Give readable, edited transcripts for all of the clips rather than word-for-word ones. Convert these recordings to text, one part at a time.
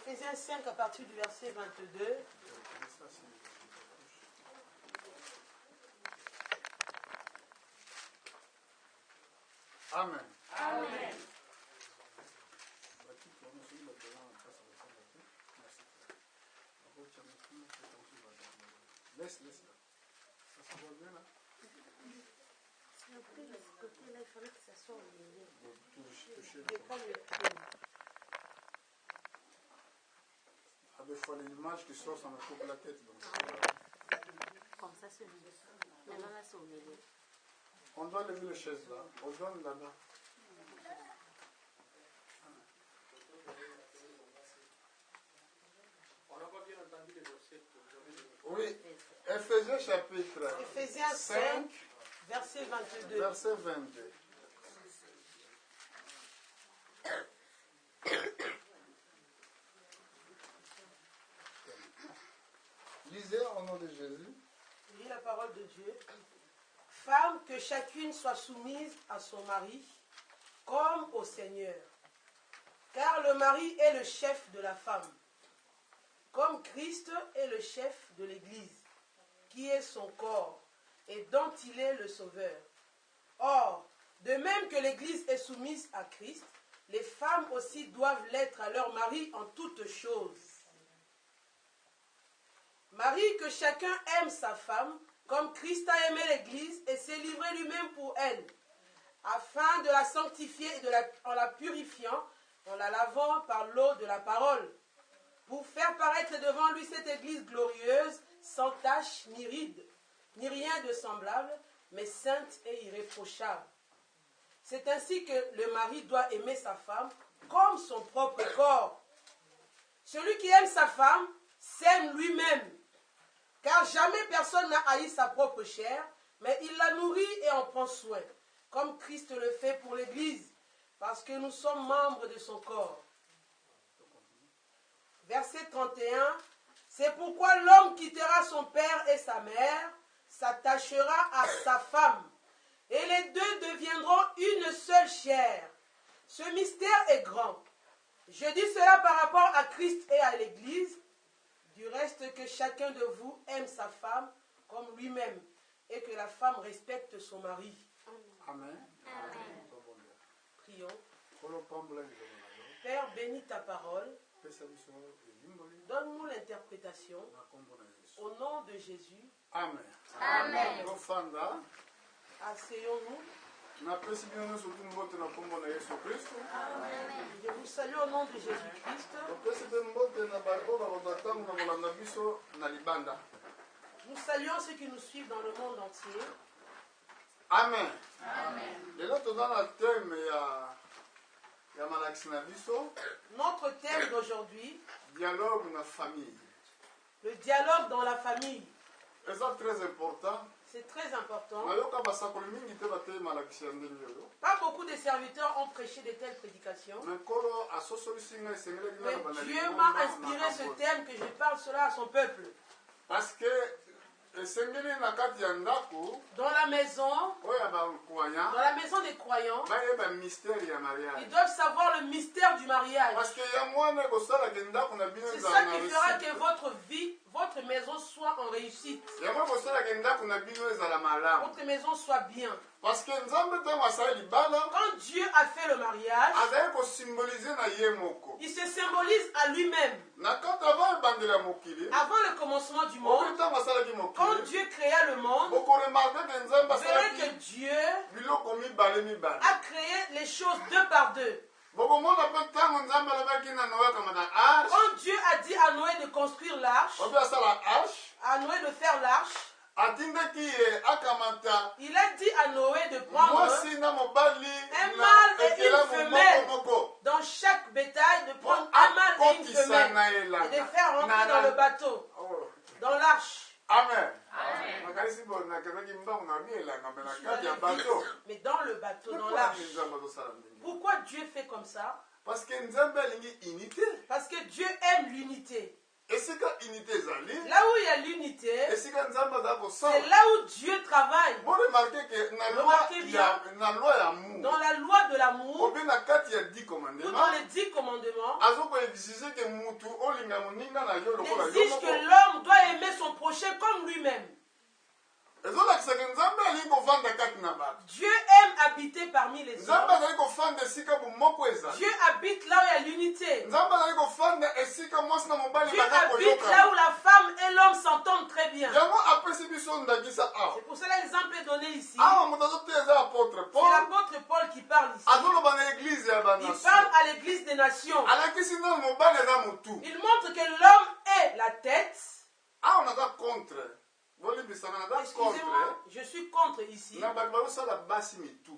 Ephésiens 5 à partir du verset 22. Amen. Amen. Laisse. Ça se voit bien là? C'est un peu de ce côté-là, il fallait que ça soit au milieu. Touchez. Des fois, l'image qui sort, ça me coupe la tête. Donc. Comme ça, c'est mieux. Maintenant, là, c'est au milieu. On doit lever les chaises là. On donne là-bas. On n'a pas bien entendu les versets. Oui, Ephésiens chapitre Ephésiens 5, verset 22. Verset 22. Lisez au nom de Jésus. Lis la parole de Dieu. Femme, que chacune soit soumise à son mari, comme au Seigneur. Car le mari est le chef de la femme, comme Christ est le chef de l'Église, qui est son corps, et dont il est le sauveur. Or, de même que l'Église est soumise à Christ, les femmes aussi doivent l'être à leur mari en toutes choses. Mari, que chacun aime sa femme, comme Christ a aimé l'Église et s'est livré lui-même pour elle, afin de la sanctifier et en la purifiant, en la lavant par l'eau de la parole, pour faire paraître devant lui cette Église glorieuse, sans tache ni ride, ni rien de semblable, mais sainte et irréprochable. C'est ainsi que le mari doit aimer sa femme comme son propre corps. Celui qui aime sa femme s'aime lui-même, car jamais personne n'a haï sa propre chair, mais il la nourrit et en prend soin, comme Christ le fait pour l'Église, parce que nous sommes membres de son corps. Verset 31, c'est pourquoi l'homme quittera son père et sa mère, s'attachera à sa femme, et les deux deviendront une seule chair. Ce mystère est grand. Je dis cela par rapport à Christ et à l'Église. Du reste, que chacun de vous aime sa femme comme lui-même, et que la femme respecte son mari. Amen. Amen. Prions. Père, bénis ta parole. Donne-nous l'interprétation. Au nom de Jésus. Amen. Amen. Asseyons-nous. Je vous salue au nom de Jésus-Christ. Nous saluons ceux qui nous suivent dans le monde entier. Amen. Amen. Notre thème d'aujourd'hui, dialogue dans la famille. Le dialogue dans la famille. C'est très important. C'est très important. Pas beaucoup de serviteurs ont prêché de telles prédications. Mais Dieu m'a inspiré ce thème que je parle cela à son peuple. Parce que dans la maison des croyants, ils doivent savoir le mystère du mariage. C'est ça qui fera que votre maison soit en réussite. Votre maison soit bien. Parce que quand Dieu a fait le mariage, il se symbolise à lui-même. Avant le commencement du monde, quand Dieu créa le monde, vous verrez que Dieu a créé les choses deux par deux. Quand Dieu a dit à Noé de construire l'arche, à Noé de faire l'arche, il a dit à Noé de prendre un mâle et une femelle dans chaque bétail, de prendre un mâle et une femelle et de faire rentrer dans le bateau, dans l'arche. Amen. Mais dans le bateau, dans l'arche. Pourquoi Dieu fait comme ça? Parce que Dieu aime l'unité. esika unité ezali là où il y a l'unité, esika nzambe aza c'est kosala là où Dieu travaille. boremarke ke Remarquez bien. na loi ya amour Dans la loi de l'amour, obe na kati ya 10 ou commandements dans les 10 commandements, azokoexige ke mutu olinga moninga na yo lokola yo exige que moko l'homme doit aimer son prochain comme lui-même. ezolakisaka nzambe alingi kovanda kati na bato Dieu aime habiter parmi les nzambe hommes. azali kofanda esika bomoko ezali Dieu habite là où il y a l'unité. nzambe azali kofanda esika mwasi na mobali Dieu baza habite là où koyokana la femme et l'homme s'entendent très bien. yango apesi biso ndakisa awa C'est pour cela l'exemple est donné ici. awa moto azote eza apôtre C'est paul l'apôtre Paul qui parle ici. azoloba na eglize ya Il banation parle à l'église des nations. alakisi nano mobali eza motu Il montre que l'homme est la tête. awa naza contre bolimbisana naza contre Excusez-moi, je suis contre ici. na bato bazosala basi mitu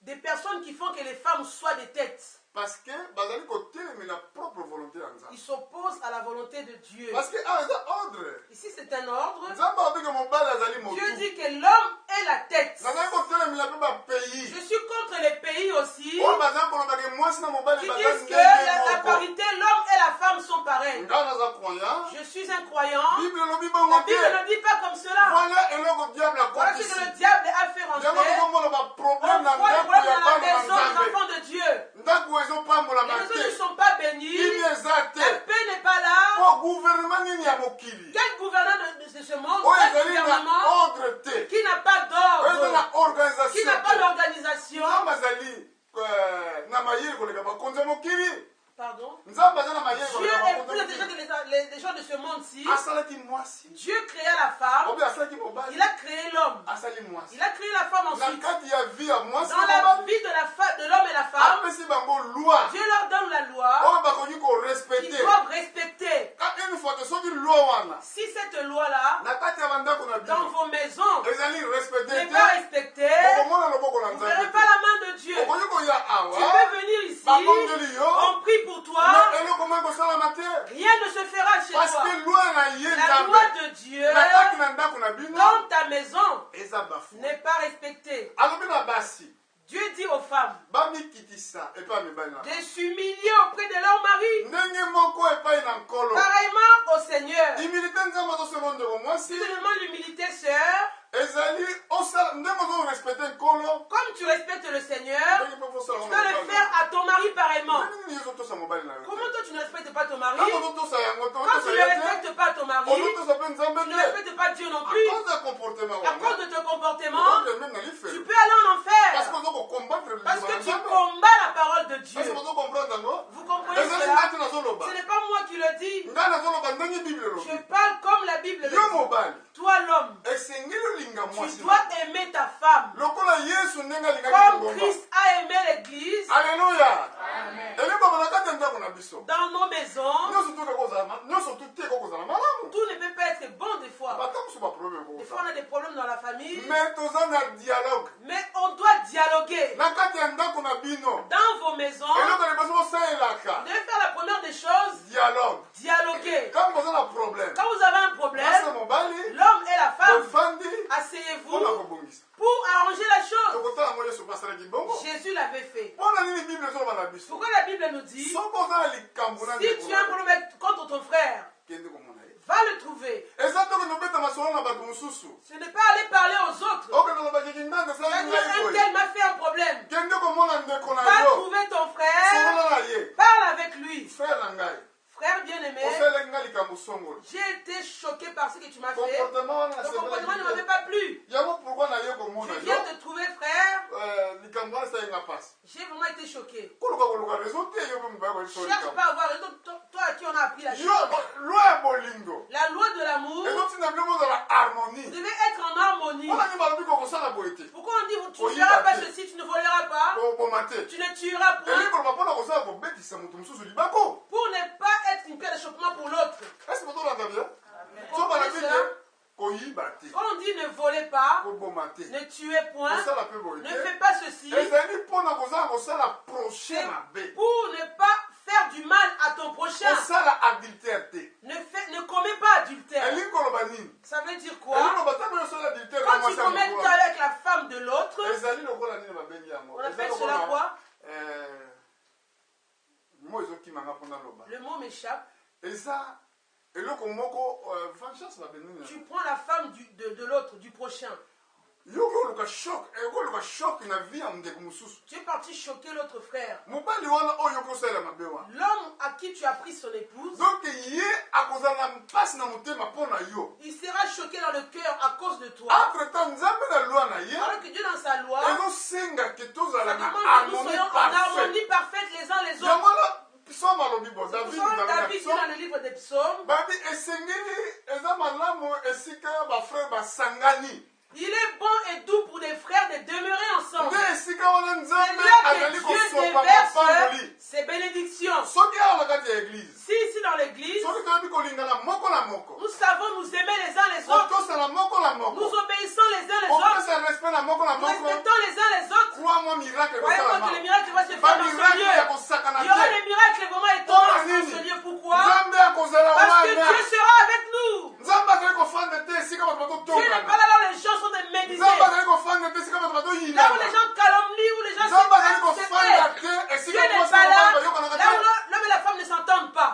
Des personnes qui font que les femmes soient des têtes. parce que bazali kotelemela propre volonté ya nzambe Ils s'opposent à la volonté de Dieu. parce que awa eza ordre Ici, c'est un ordre. nzambe abike mobali azali Dieu motu dit que l'homme est la tête. nazali kotelemela mpe bapays Je suis contre les pays aussi oyo bazali kolobaka mwasi na mobali qui baza disent que ndenge la moko parité, l'homme et la femme sont pareils. nga naza croyant Je suis un croyant. bible elobi La bango Bible te ne dit pas comme cela. voilà eloko diable Voilà ce akotisi que le diable a fait yango rentrer. tozomona On baproblème na voit le ndako problème ya dans la bana na maison des nzambe enfants de Dieu. ndako ezopambolama Les maisons te ne sont pas bénies. kimi eza La te paix n'est pas là. po gouvernement nini ya mokili Quel gouverneur de ce monde, oyo quel ezali na gouvernement ordre te qui n'a pas oyo eza d'ordre, na organisation qui n'a pas te d'organisation? nzambe azali na mayele koleka bakonzi ya mokili Pardon. nzambe aza na mayele Dieu koleka est bakonzi plus ya intelligent mokili que les gens de ce monde-ci. asalaki mwasi Dieu créa la femme. obe asalaki mobali Il a créé l'homme. asali mwasi Il a créé la femme na ensuite. kati ya vie ya mwasi Dans na la mobali vie de l'homme et la femme, apesi bango loi Dieu leur donne la loi oyo bakoki qu'ils korespecte doivent respecter. une fois que soki loi wana Si cette loi-là, na kati ya bandako na dans bino vos maisons, ezali respecte n'est te pas respectée, okomona loboko na vous ne verrez nzambe pas te la main de Dieu. okoki koya Tu awa peux venir ici, babondeli yo on prie pour toi, na eloko moko kosalama te rien ne se fera chez parce toi. que loi na ye La loi nzambe de Dieu na kati na ndako na bino dans ta maison eza bafu n'est pas respectée. alobi na basi Dieu dit aux femmes bamikitisa epai ya mibali na de s'humilier auprès de leur mari, ndenge moko epai na nkolo pareillement au Seigneur. humilité nzambe azosolo ndeko mwasi Si tu demandes l'humilité, sœur, ezali osala ndenge ozorespecte nkolo comme tu respectes le Seigneur, ndenge mpe tu osala dois le faire à ton mari pareillement. ndenge ozotosa mobali na yo Comment toi tu ne respectes pas ton mari? ntango ozotosa yango te Quand tu otosa ne ye te respectes pas ton mari, ozotosa mpe nzambe tu ne te respectes pas Dieu non à plus. cause ya comportement À cause wana de ton comportement, okoke meme na tu lifelo peux aller en parce que enfer. ozokokombattre Parce liloba na que tu nzambe combats la parole de Dieu. ese bozokomprendre yango Vous comprenez ezali cela? ngati nazoloba Ce n'est pas moi qui le dis. ngai nazoloba ndenge bible Je elobi parle comme la Bible le yo dit. mobali Toi l'homme, esengeli olinga tu mwasi dois aimer ta femme. lokola yesu ndenge alingaki Comme lingomba Christ a aimé l'église alleluya elingomba na kati ya ndako na biso dans nos maisons. nyonso tu te kokozala malamu Tout ne peut pas être bon des fois. bata mosusu baproblème Des fois on a des problèmes dans la famille. mais toza na dialogue Mais on doit dialoguer. na kati ya ndako na bino Dans vos maisons, eloko liboso vous bosalelaka devez faire la première des choses, dialogue dialoguer. kama boza na problème Quand vous avez un basi problème, mobali l'homme et la femme, bofandi asseyez-vous mpona kobongisa pour arranger la chose. tokotala yango yesu mpe asalaki bongo Jésus l'avait fait. mpona nini bible ezoloba na biso Pourquoi la Bible nous dit, soki oza na likambo na si tu as un problème contre ton frère, kende komona ye va le trouver. eza tokende obeta masolo na bato mosusu Ce n'est pas aller parler aux autres. okende lobakeki ndanga esalaki ngai Un boye tel m'a fait un problème. kende komona ndeko na Va yo trouver ton frère, solola na ye parle avec lui. frère na ngai Frère bien-aimé, osalelaki ngai likambo songolo j'ai été choqué par ce que tu m'as fait. comportement wana Ton comportement ne m'avait nasepelaki pas plu. yango pourkui naye komona Je viens yo de trouver, frère. likambo wana esalinga mpasi J'ai vraiment été choqué. koluka koluka rezo te yo mpe mobali koyeso Cherche likambo pas à avoir raison. Toi à qui on a appris la chose. yo loi ya bolingo La loi de l'amour, ezotinda bino kozala vous harmonie devez être en harmonie. wana nini balobi kokosala boye te Pourquoi on dit tu ne feras pas ceci, tu ne voleras pas, koboma te tu ne tueras elingi point, koloba mpona kosala kobetisa moto mosusu libako pour ne pas être une pierre d'achoppement pour l'autre. ese botolanda bien Vous so comprenez balobi cela? te koyiba te Quand on dit ne volez pas, koboma te ne tuez point, kosala mpe boye ne te fais pas ceci, ezali mpona kozala kosala prochain c'est mabe pour ne pas faire du mal à ton prochain. kosala adultère te Ne commets pas adultère. elingi koloba nini Ça veut dire elingi quoi? koloba ntango yosala adultère na Quand tu mwasi ya commets mokola avec la femme de l'autre, ezali lokola nini babengi yango on appelle cela quoi? mo ezokimanga mpona loba Le mot m'échappe. eza eloko moko vengeance ba benini. Tu prends la femme de l'autre, du prochain. Yoko luka choc na vie am ndeko mususu. Tu es parti choquer l'autre frère. Mobali wana oyo kosala mabe wana. L'homme à qui tu as pris son épouse, donc ye akozala mpasi na motema mpona yo. il sera choqué dans le cœur à cause de toi. Entre temps nzambe na loi na ye. Alors que Dieu dans sa loi, ezosenga ke tozala ça na demande que nous harmonie soyons en parfaite. harmonie parfaite les uns les autres. Yango wana psaume alobi bo David David dit dans le livre des psaumes, babi esengeli eza malamu esika bafrère basangani. il est bon et doux pour des frères de demeurer ensemble. nde esika wana C'est nzambe là azali que Dieu kosopa mapamboli. déverse ses bénédictions. soki awa na kati ya église Si ici dans l'église, soki toyebi kolingana moko na moko nous savons nous aimer les uns les autres, kotosala moko na nous moko obéissons les uns les autres, kopesa respect na moko na nous moko respectons les uns les autres. crois-moi miracle Croyez-moi que ekosalama les miracles vont se faire dans ce bamiracle ya lieu. kosakana Il y aura te des miracles vraiment étonnants dans ce lieu. Pourquoi? nzambe akozala Parce que wana Dieu sera avec nous. nzambe azali kofanda te esika bato Dieu n'est pas batotongana là où les gens sont des médisés. nzambe azali kofanda te esika bato Là où batoyinana les gens calomnient, où les gens nzambe azali se kofanda traitent. te Dieu esika n'est mwasi pas na là, mobali bayokanaka là où te l'homme et la femme ne s'entendent pas.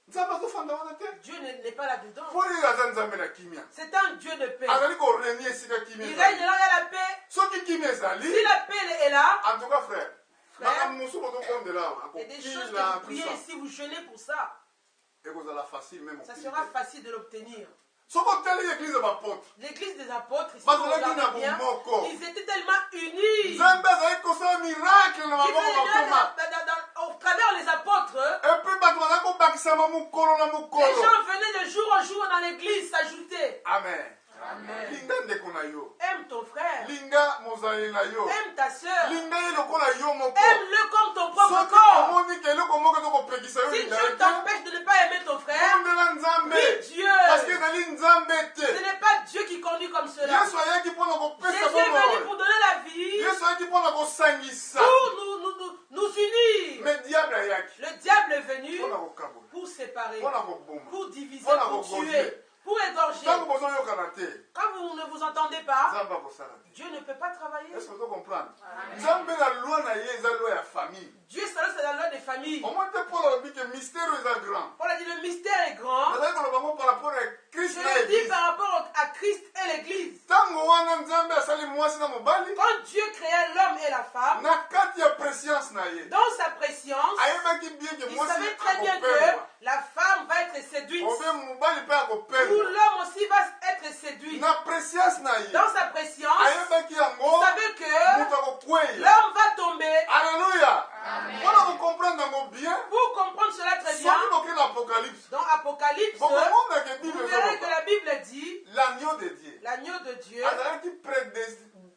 nzambe azofanda wana te Dieu n'est pas là-dedans. mpo nini aza nzambe na kimia C'est un Dieu de paix. azali korenie esika kimia Il règne ezali là où il y a la paix. soki kimia ezali Si la paix est là, en tout cas frère Frère, makambo mosusu botokondela awa il y a des choses que akokila vous tout priez ça ici, vous jeûnez pour ça. ekozala facile même Ça okili sera te. facile de l'obtenir. soki otali église ya bapotre L'église des apôtres, ici, Parce vous que là, regardez il y a bien, beaucoup. ils étaient tellement unis. nzambe azali kosala miracle na Qui maboko faisaient des miracles bakoma au travers les apôtres. epuis bato bazali kobakisama mokolo na Les mokolo gens venaient de jour en jour dans l'église s'ajouter. amen Amen. linga ndeko na yo Aime ton frère. linga mozali na yo Aime ta soeur. linga ye lokola yo moko Aime-le comme ton propre soki corps. omoni ke eloko moko ezokopekisa yo Si linga Dieu ye te t'empêche de ne pas aimer ton frère, ondela nzambe prie Dieu. parce que ezali nzambe Ce te n'est pas Dieu qui conduit comme cela. yesu ayaki mpona kopesa Jésus est venu bomoi pour donner la vie, yesu ayaki mpona kosangisa pour nous unir. me diable ayaki Le diable est venu mpona kokabola pour séparer, mpona koboma pour diviser, Voilà, pour vous tuer, pour égorger. ntango bozoyokana te Quand vous ne vous entendez pas, nzambe akosala te Dieu ne peut pas travailler. est ce que ozocomprendre nzambe na loi na ye eza loi ya famille Dieu, c'est la loi des familles. omoi te paul alobi ke mystère oyo eza grand Paul a dit le mystère est grand. nazali koloba ngo par rapport ya christ Je na le dis église par rapport à Christ et l'Église. ntango wana nzambe asali mwasi na mobali Quand Dieu créa l'homme et la femme, na kati ya préscience na ye dans sa préscience, ayebaki bien ke il mwasi savait très bien que akoperdwa la femme va être séduite. obe mobali mpe Ou akoperdwa l'homme aussi va être séduit. na préscience na ye Dans sa préscience, ayebaki il yango savait que moto akokweya l'homme va tomber. alleluya mpona kocomprendre yango bien Pour comprendre cela très bien, soki boke na apocalypse dans Apocalypse, bokomondake vous bible verrez que ezoloba la Bible dit, l'agneau de dieu l'agneau de Dieu, azalaki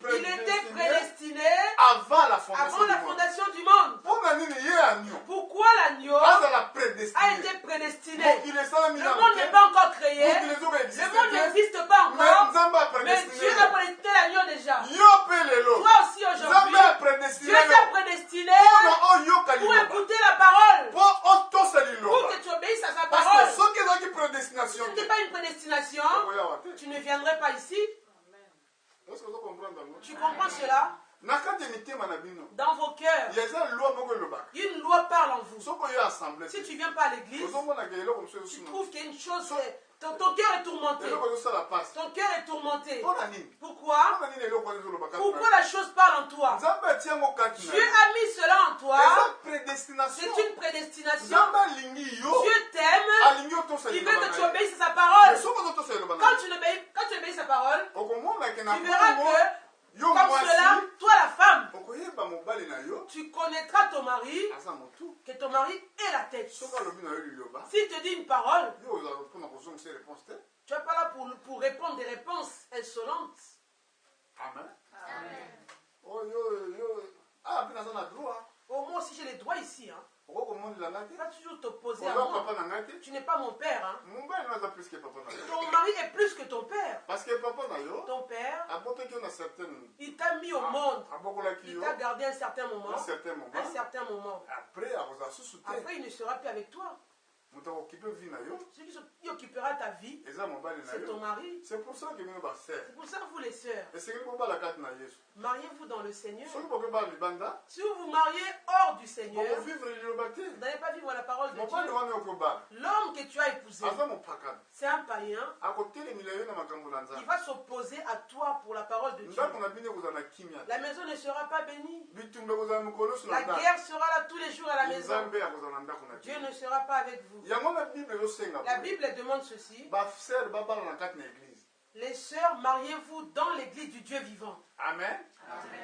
il était prédestiné avant la fondation avant la du monde fondation du monde. mpona nini ye agneau Pourquoi l'agneau azala a prédestiné été prédestiné? mokili esalami Le nano monde n'est pas encore créé. mokili Le ezokoexiste monde te n'existe pas mais encore. nzambe Mais aprédestiné Dieu a prédestiné l'agneau déjà. yo mpe lelo Toi aussi aujourd'hui, nzambe aprédestiné Dieu yo t'a prédestiné mpona oyoka pour liloba écouter la parole. mpo otosa Pour liloba que tu obéisses à sa parce parole. que soki ezalaki Si prédestination ce te n'était pas une prédestination, okoyawa te tu ne viendrais pas ici. est-ce que ozocomprendre yango Tu comprends cela? na kati ya mitema na bino Dans vos cœurs, eza loi moko elobaka une loi parle en vous. soki oyo assemble Si te tu ne viens pas à l'église, ozomonaka eloko mosusu tu esuna trouves qu'il y a une chose, ton cœur est tourmenté. eloko ezosala pasi Ton cœur est tourmenté. mpona nini Pourquoi? mpona nini eloko wana ezolobaka Pourquoi la chose parle en toi? nzambe atie yango kati na Dieu yo a mis cela en toi. eza prédestination C'est une prédestination. nzambe alingi yo Dieu t'aime. alingi otosa Il veut liloba que tu na ye obéisses à sa parole. soki ozotosa liloba na Quand ye tu obéis sa parole, okomonake na tu verras bongo que, yo comme cela, mwasi toi la femme, okoyeba mobali na yo tu connaîtras ton mari, aza motu que ton mari est la tête. soki alobi na yo liloba S'il te dit une parole, yo ozala mpona kozongisa réponse te tu n'es pas là pour répondre des réponses insolentes. amen oyo mpe naza na droit Oh, moi aussi j'ai les droits ici. Hein. okokomondela ngai Tu te vas toujours t'opposer à oza moi. papa na ngai te Tu n'es pas mon père. Hein. mobali no aza plus ke papa na yo Ton mari est plus que ton père. parce que papa na yo Ton père, abotaki yo na certaine il t'a mis au monde. abokolaki Il yo t'a gardé un certain moment. un certain moment Un certain moment. après akozala susu te Après, il ne sera plus avec toi. moto akokipe vie na yo Celui qui occupera ta vie, eza mobali na c'est ton yo mari. c'est pour ça que bino basere C'est pour ça que vous les sœurs, esengeli kobala kati na yesu mariez-vous dans le Seigneur. soki bokobala libanda Si vous vous mariez hors du Seigneur, bokovivre liloba te vous n'allez pas vivre la parole de mobali Dieu. wana okobala L'homme que tu as épousé, épouser. aza mopakana C'est un païen akotelemela yo na makambo na qui nzambe va s'opposer à toi pour la parole de Dieu. ndako na bino ekozala na kimia La maison ne sera pas bénie. bitumba ekozala mikolo nyonso na La ndako guerre sera là tous les jours à la maison. nzambe akozala na ndako na Dieu bino ne sera pas avec vous. yango na bible ezosenga La Bible demande ceci. basere babala na kati na eglize. Les sœurs, mariez-vous dans l'église du Dieu vivant. Amen.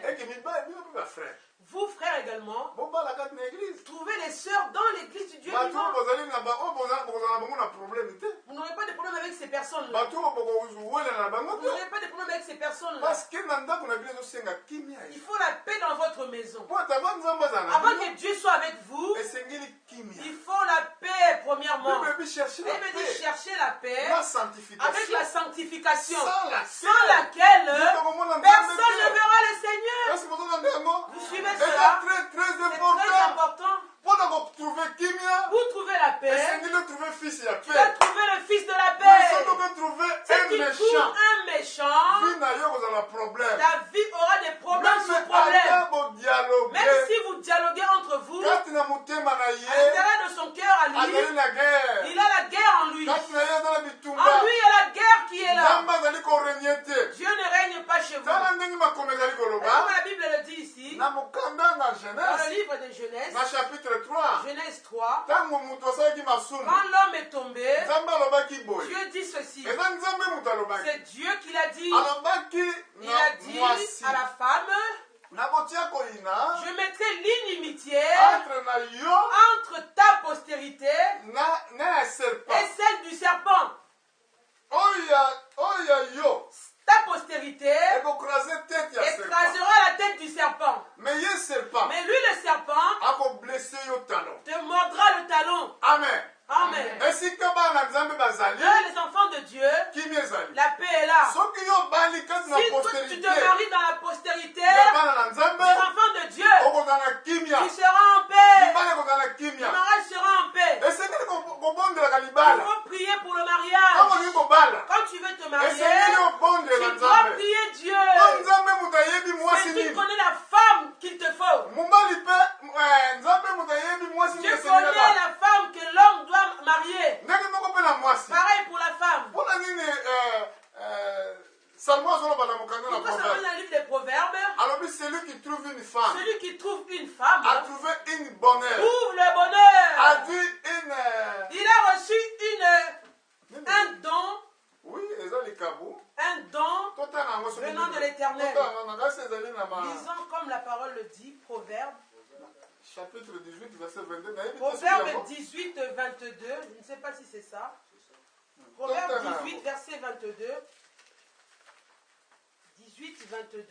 Eke mibali bino mpe bafrère Vous, frères également, bobala kati na eglize. trouvez les sœurs dans l'église du Dieu bato vivant. oyo bozali na oyo bokozala na bango na problème te Vous n'aurez pas de problème avec ces personnes-là. bato oyo bokowelela na bango Vous te n'aurez pas de problème avec ces personnes-là. parce que na ndako na bino ezosenga kimia Il faut la paix dans votre maison. po ata ba nzambe azala na Avant bino que Dieu soit avec vous, esengeli kimia. il faut la paix, premièrement. bible ebi cherche la Il veut dire paix chercher la paix la avec sanctification la sanctification, sans sans laquelle laquelle personne ne verra le Seigneur. est-ce que bozolanda yango Vous suivez eza cela? très très C'est très important important. mpona kotrouve kimia Pour trouver la paix, esengeli otrouve fils ya tu dois paix trouver le Fils de la mais paix. soki okotrouve Si un tu méchant trouves un méchant, vi na yo kozala problème ta vie aura des problèmes sur même problèmes. ata bodialogue Même si vous dialoguez entre vous, à kati na motema na ye l'intérieur de son cœur à lui, azali na guerre il a la guerre en lui. kati na ye azala En bitumba lui, il y a la guerre qui est là. nzambe azali korenye te Dieu ne règne pas chez vous. tala ndenge makomi ezali Et koloba comme la Bible le dit ici, na mokanda na dans le genèse livre de Genèse, na chapitre 3 Genèse 3, ntango moto asalaki masumu quand l'homme est tombé, nzambe alobaki boye Dieu dit ceci. eza nzambe moto alobaki C'est Dieu qui l'a dit. alobaki Il a na dit mwasi à la femme, nakotia koyina je mettrai l'inimitié entre na yo entre ta postérité na ya et serpent celle du serpent. oyo ya yo Ta postérité ekokrase tete ya serpent écrasera la tête du serpent. mais ye serpent Mais lui, le serpent, akoblesse yo talon te mordra le talon. amen Amen. esika bana nzambe bazali Là, les enfants de Dieu, kimi ezali la paix est là. soki yo obali kati na Si toi, tu postérité te maries dans la postérité, ya bana na nzambe les enfants de Dieu, okozala na kimia tu seras en paix. libala ekozala na Le kimia mariage sera en paix. esengeli kobondelaka Il libala faut prier pour le ntango mariage. olingi kobala Quand tu veux te marier, esengeli obondela tu dois nzambe prier Dieu. po nzambe moto ayebi mwasi Et tu nini connais la femme qu'il te faut. mobali mpe nzambe moto ayebi mwasi nini Tu esengeli connais kaka la femme que l'homme doit marier. ndenge moko mpe na mwasi Pareil pour la femme. mpona nini salomo azoloba na mokanda na Pourquoi ça va proverbe dans le livre des Proverbes? alobi celui qui trouve une femme Celui qui trouve une femme a trouvé une bonheur trouve le bonheur. a dit une Il a reçu un don, oui eza likabu un don totanga yango soki venant de l'Éternel. totanga na ngasi ezali na ma Lisons comme la parole le dit, Proverbe. chapitre 18 verset 22 nayebi te soki Proverbe yango 18, 22. Je ne sais pas si c'est ça. Proverbe 18, verset 22. 18, 22.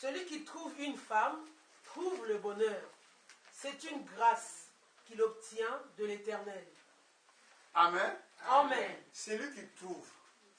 Celui qui trouve une femme trouve le bonheur. C'est une grâce qu'il obtient de l'Éternel. amen Amen. celui qui trouve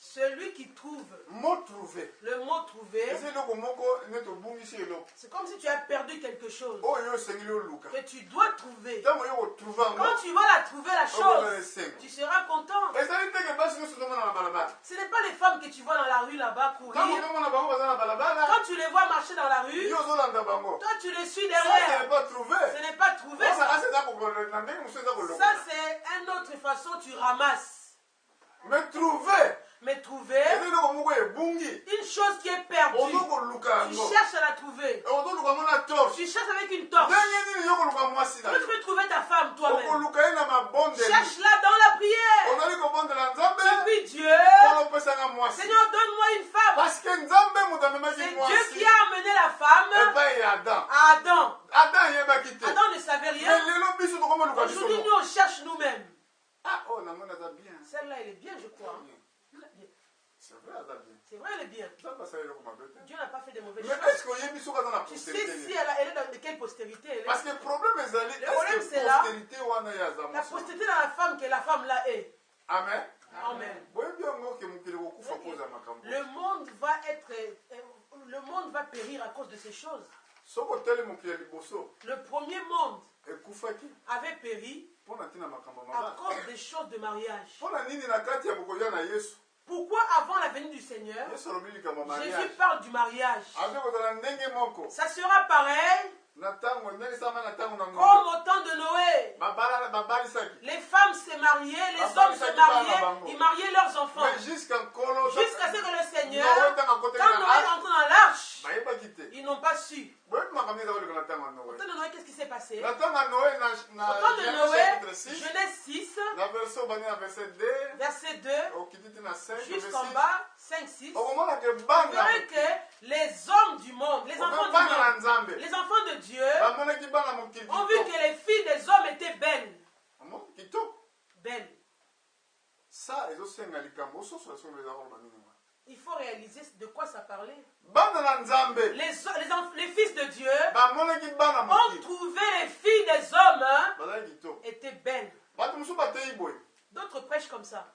Celui qui trouve, mot trouvé le mot trouver, eza eloko moko neti obungisi eloko c'est comme si tu as perdu quelque chose oyo osengeli oluka que tu dois trouver. ntango yo kotrouve yango Quand tu vas la trouver, la okozala chose, esengo tu seras content. ezali teke basi nyonso ozomona na balabala Ce n'est pas les femmes que tu vois dans la rue là-bas ntango courir. ozomona bango baza na balabala Quand tu les vois marcher dans la rue, yo ozolanda bango toi tu les suis ça ce n'est derrière. pas trouvé Ce n'est pas trouvé asa ça. asa eza kokola na ndenge mosusu eza Ça kolonga c'est une autre façon, tu ramasses. mais trouvé Mais trouver eza eloko moko ebungi une chose qui est perdue, ozokoluka tu yango cherches à la trouver. ozoluka ngo na torche Tu cherches avec une torche. ndenge nini yo koluka mwasi na Comment tu yo peux trouver ta femme toi-même? okoluka ye na mabondeli Cherche-la dans la prière. ozali kobondela nzambe Puis Dieu, mpona opesanga mwasi Seigneur, donne-moi une femme. parce que nzambe moto amemaki C'est Dieu mwasi qui a amené la femme epai ya adam à Adam. adam ayebaki te Adam ne savait mais rien. lelo biso tokomoluka biso Aujourd'hui, moko nous, on cherche nous-mêmes. ah oh namoni aza bien Celle-là, elle est bien, je crois. Elle est bien. c'est vrai aza bien C'est vrai, elle est bien. nzambe asali eloko mabe te Dieu n'a pas fait de mauvaises mais choses. est ce que oyebi soki aza na Tu sais postérité si elle est dans de quelle postérité elle est. parce que problème ezali Le problème, est-ce c'est que là. postérité wana ye aza La mwasi postérité dans la femme que la femme là est. amen Amen. boyebi yango ke mokili kokufa koza makambo Le monde va être, le monde va périr à cause de ces choses. soki otali mokili ya liboso Le premier monde ekufaki avait péri mpona ntina makambo à mabe cause des choses de mariage. mpona nini na kati ya bokolia na yesu Pourquoi avant la venue du Seigneur, yesu alobi likambo ya Jésus mariage parle du mariage? abe kozala ndenge moko Ça sera pareil na ntango ndenge esama na ntango na comme ngombe au temps de Noé. babalisaki Les femmes se mariaient mariaient, les hommes se mariaient, ils mariaient leurs enfants. Mais jusqu'à Jusqu'à ce que le Seigneur, quand Noé est entré dans l'arche, ils n'ont pas su. Au temps de Noé, qu'est-ce qui s'est passé? Au temps de Noé, Genèse 6, verset 2, jusqu'en bas, 5, 6, vous verrez que les hommes du monde, les enfants du monde, les enfants de Dieu, ont vu que les filles des hommes étaient belles. Belles. Il faut réaliser de quoi ça parlait. Les fils de Dieu ont trouvé les filles des hommes étaient belles. D'autres prêchent comme ça.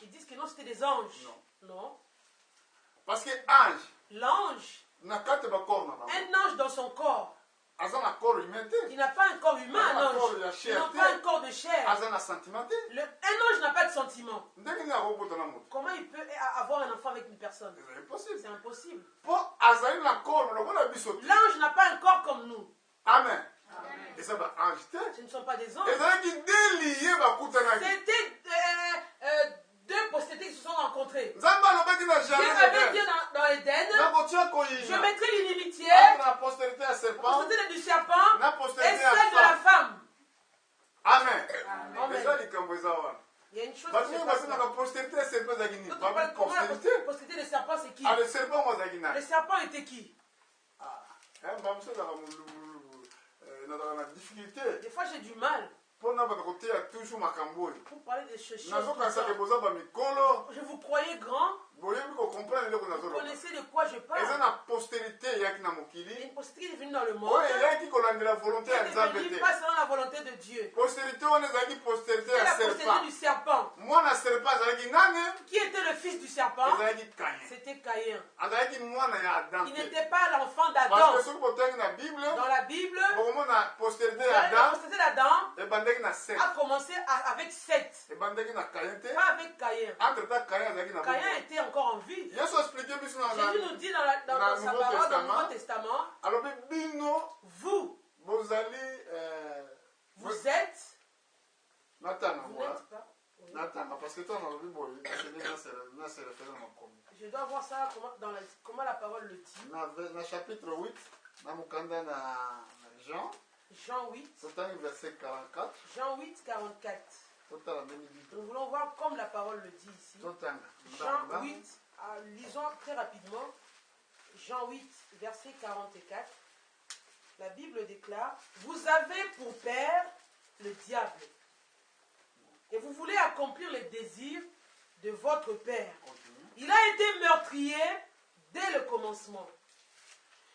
Ils disent que non, c'était des anges. Non. Parce que l'ange, un ange dans son corps, il n'a pas un corps humain, un ange. Il n'a pas un corps de chair. Un ange n'a pas de sentiment. Comment il peut avoir un enfant avec une personne? C'est impossible. L'ange n'a pas un corps comme nous. Amen. Ce ne sont pas des anges. C'était deux postérités qui se sont rencontrées. Dieu avait dit dans Éden, je mettrai l'inimitié, la postérité du serpent et celle de la femme. Amen. Il y a une chose qui se passe là. Comment la postérité du serpent, c'est qui? Le serpent était qui? Des fois j'ai du mal pour parler de ces choses. Je vous croyais grand. Vous connaissez de quoi je parle. Il y a une postérité qui est venue dans le monde. Qui est venue pas selon la volonté de Dieu. C'est la postérité du serpent. Qui était le fils du serpent? C'était Caïn. Il n'était pas l'enfant d'Adam. Dans la Bible, la postérité d'Adam a commencé avec Seth. Pas avec Caïn. Caïn était encore en vie. Jésus nous dit dans sa parole, dans le Nouveau Testament, vous êtes. Je dois voir ça comment la parole le dit. Dans le chapitre 8, Jean 8, verset 44. Jean 8, 44. Nous voulons voir comme la parole le dit ici. Jean 8, lisons très rapidement. Jean 8, verset 44. La Bible déclare: vous avez pour père le diable, et vous voulez accomplir les désirs de votre père. Il a été meurtrier dès le commencement.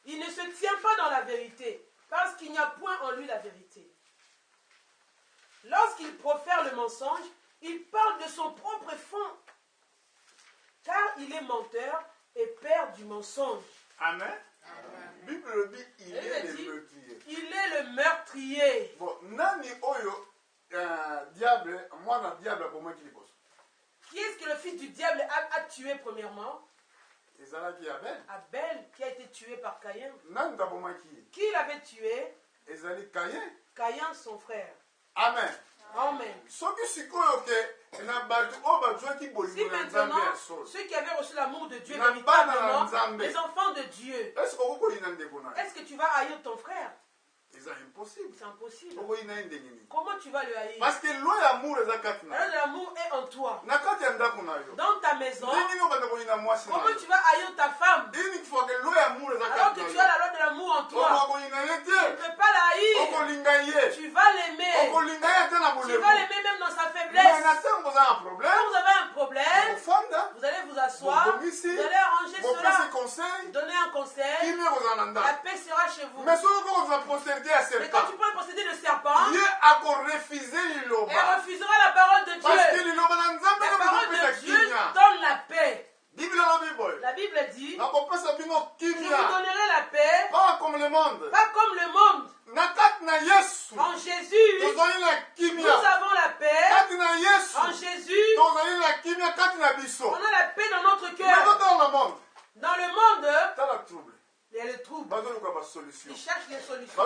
Il ne se tient pas dans la vérité, parce qu'il n'y a point en lui la vérité. Lorsqu'il profère le mensonge, il parle de son propre fond, car il est menteur et père du mensonge. Amen. Bible dit, il est le meurtrier. Il est le meurtrier. Bon, nani oyo diable, moi na diable pour moi qui bosse. Qui est-ce que le fils du diable a tué premièrement? Abel, qui a été tué par Caïn. Qui l'avait tué? Caïn, son frère. Amen. Amen. Si maintenant, ceux qui avaient reçu l'amour de Dieu véritablement, les enfants de Dieu, est-ce que tu vas haïr ton frère? C'est impossible. C'est impossible. Comment tu vas le haïr? Parce que l'amour est en toi. Dans ta maison. Comment tu vas haïr ta femme? Alors que tu as la loi de l'amour en toi. Tu ne peux pas la haïr. Tu vas l'aimer. Tu vas l'aimer même dans sa faiblesse. Quand vous avez un problème, vous allez vous asseoir, vous allez arranger cela, donner un conseil, la paix sera chez vous. Mais quand tu prends posséder le serpent, elle refusera la parole de Dieu. La parole de Dieu donne la paix. La Bible dit: je vous donnerai la paix, pas comme le monde. En Jésus, nous avons la paix. En Jésus, on a la paix dans notre cœur. Dans le monde, il y a le trouble. Ils cherchent des solutions.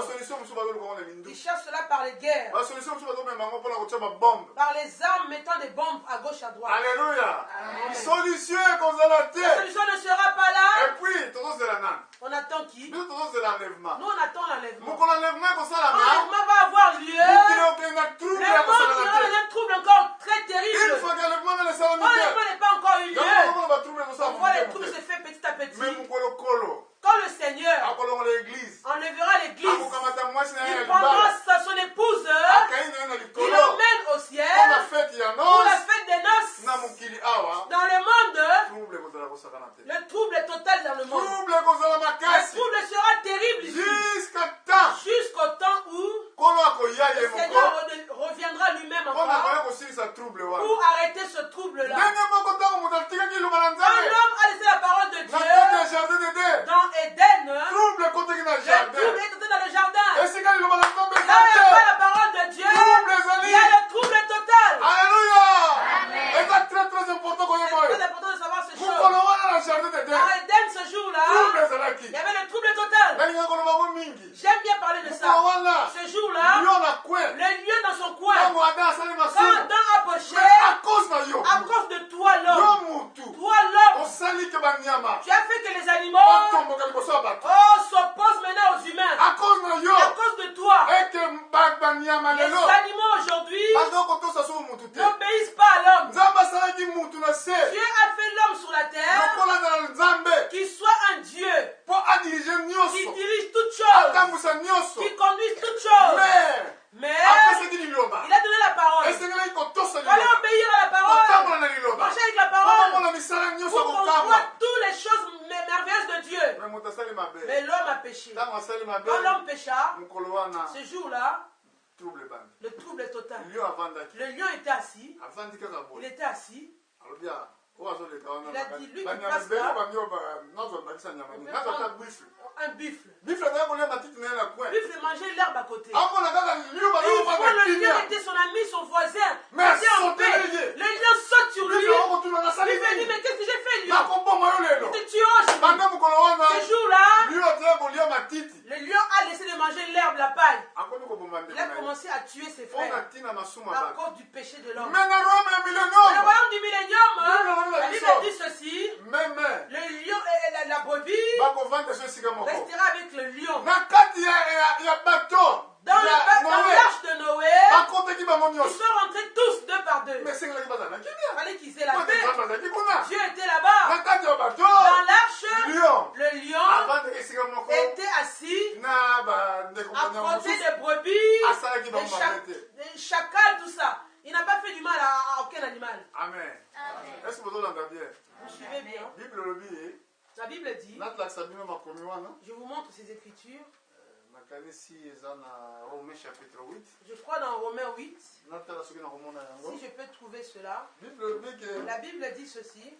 mindu. Ils cherchent cela par les guerres, Ba solution mosusu bazomema ngo mpona kotia babombe. par les armes mettant des bombes à gauche à droite. Alléluia. Amen. Solution ekozala La te. solution ne sera pas là. Et puis tozozela nani? On attend qui? Biso tozozela enlèvement. Nous, on attend l'enlèvement. Mokolo enlèvement ekosalama. L'enlèvement va avoir lieu. Mokili okenga trouble Le monde ekosalama aura te. un trouble encore très Une terrible. fois qu'enlèvement na esalami Quand te. l'enlèvement n'est pas encore eu lieu, Yango batrouble on ekosalama voit les te. troubles se faire petit à petit. Mais mokolo kolo. Quand le Seigneur Akolongola l'église. enlèvera l'église, Akokamata mwasi na ye il na prendra libala. son épouse, Akayi na ye na il likolo. l'emmène au ciel Mpona fête ya pour la noces. fête des noces. Na mokili awa. Dans le monde, Trouble ekozala kosakana te. le trouble est total dans le monde. Trouble ekozala Le makasi. trouble sera terrible ici. Jusqu'à temps. Jusqu'au temps où Kolo akoya ye le moko. Seigneur reviendra lui-même Mpona encore koya kosilisa trouble wana. pour arrêter ce trouble-là. Ndenge moko ntango moto atikaki liloba na Quand Nzambe. l'homme a laissé la parole de Na kati Dieu ya jardin d'Eden. dans Éden, Trouble ekotaki na le jardin. trouble est dans le jardin. Esika liloba na Nzambe Là où il n'y a eza pas te. la parole de Dieu, Trouble il ezali. y a le trouble total. Alléluia. Eza très très important koyeba C'est oyo. très important de savoir ces choses. Mokolo wana na jardin d'Eden. Dans Éden, ce jour-là, Trouble il ezalaki. y avait le trouble total. Nalinga koloba ngo mingi. J'aime bien parler de ça. Mokolo wana. Ce jour-là, Lion na kwe. le lieu dans son coin, Ntango Adam asali quand masumu. Adam a poché, Mais à cause na yo. à cause de toi Yo l'homme, mutu. toi l'homme, Osali ke banyama. tu as fait que les animaux Batomboka liboso ya bato. s'opposent maintenant aux humains. À cause na yo. À cause de toi, Eke banyama les lelo. animaux aujourd'hui Bazo kotosa so mutu te. n'obéissent pas à l'homme. Nzambe asalaki mutu na se. Dieu a fait l'homme sur la terre Lokola azala Nzambe. qui soit un Dieu, Po adirige qui nyonso. dirige toutes choses, Atambwisa nyonso. qui conduise toutes choses. Mais Mais apesaki liloba. il a donné la parole. Esengelaki kotosa Il fallait liloba. obéir à la parole. Kotambola na liloba. Marcher avec la parole Komona misala nyonso pour qu'on kokamba. voit toutes les choses merveilleuses de Dieu. Mais moto asali mabe. Mais l'homme a péché. Ntango asali mabe. Quand l'homme pécha, Mokolo wana ce jour-là, trouble bandi. le trouble est total. Lion avandaki. Le lion était assis. Avandi kaka Il boye. était assis. Alobi a oyo azoleka wana. Il a dit, lui qui banyama passe ebele là, banio nazobakisa nyama nini. Nazata bwifle. un buffle. Bifle azali kolia matiti na ye na coin. Buffle mangeait l'herbe à côté. Amona kaka lion Et une fois, bazokopata le lion kinya. était son ami, son voisin. Mais Il était en sauter paix. le lion. Le lion saute sur lui. Bifle akotuna nasali Il me dit, nini. mais qu'est-ce que j'ai fait, lion? Nakoboma yo lelo. Tu tues. Banda mokolo wana. Ce jour-là, Lion atya kolia matiti. le lion a laissé de manger l'herbe, la paille. Akomi koboma Il ndeko a na ye. commencé à tuer ses Mpona frères ntina masumu à bato. cause du péché de l'homme. Mais na Rome ya Dans le millénium. royaume du millénium, Bible la Bible dit ceci, Meme. le lion et la brebis Bakovanda so esika moko. restera avec le lion. Na kati ya bato. Dans Noé. l'arche de Noé, Bakotaki bango ils nyonso. sont rentrés tous deux par deux. Mais esengelaki bazala na Il kimia. fallait qu'ils aient la Mpo te paix. Nzambe azalaki kuna. Dieu était là-bas. Na kati ya bato. Dans l'arche, Lion. le lion Avandaki esika moko. était assis Na bandeko à banyama côté mosusu. des brebis, Asalaki bango mabe te. des chacals, tout ça. Il n'a pas fait du mal à aucun animal. Amen. Est-ce que bozolanda bien? Vous suivez bien. Bible elobi La Bible dit, natalakisa bino makomi wana. je vous montre ces écritures. Nakanisi eza na Romains chapitre 8. Je crois dans Romains 8. Natala soki nakomona yango. Si je peux trouver cela. Bible elobi ke La Bible dit ceci.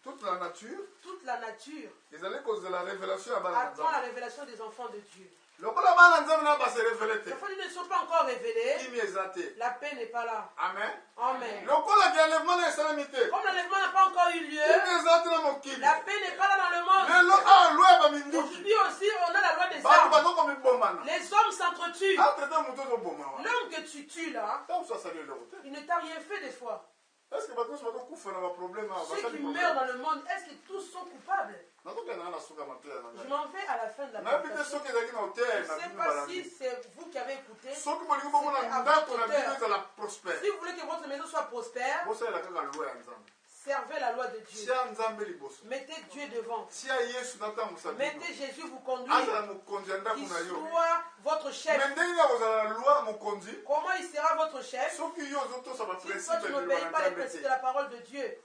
toute la nature Toute la nature ezali kozela révélation ya bana na attend la Nzambe. révélation des enfants de Dieu. Lokola bana na Nzambe na base révélé te. Les enfants de Dieu ne sont pas encore révélés. Kimi eza te. La paix n'est pas là. Amen. Amen. Lokola ki enlèvement na esalami te. Comme l'enlèvement n'a pas encore eu lieu, Kimi eza te na mokili. la paix n'est pas là dans le monde. Lelo awa loi ya baminduki. Aujourd'hui aussi, on a la loi des Bato armes. bazokomibomana. Les hommes s'entretuent. Entre-temps moto ozoboma wana. L'homme que tu tues là, Ntango mosusu asali eloko te. il ne t'a rien fait des fois. Est-ce que bato nyonso bazokufa na baproblème awa Ceux basali qui meurent problème? dans le monde, est-ce que tous sont coupables? nazokenda na suka mateya na Je ngai. m'en vais à la fin de la nayebi te prédication. soki ezalaki na Je hotel ne na sais bino pas si balandi. c'est vous qui avez écouté. soki bolingi bomona ndako na bino ezala prospère. Si vous voulez que votre maison soit prospère, bosalela kaka loi ya nzambe. servez la loi de Dieu. tia nzambe liboso. Mettez Dieu devant. tia yesu natambwisa bino. Mettez Jésus vous azala conduire. mokonzi ya ndako Qu'il na yo. soit votre chef. me ndenge ya kozala loi mokonzi Comment il sera votre chef soki yo ozotosa si toi baprincipe tu ya n'obéis liloba na pas les nzambe principes de te. la parole de Dieu?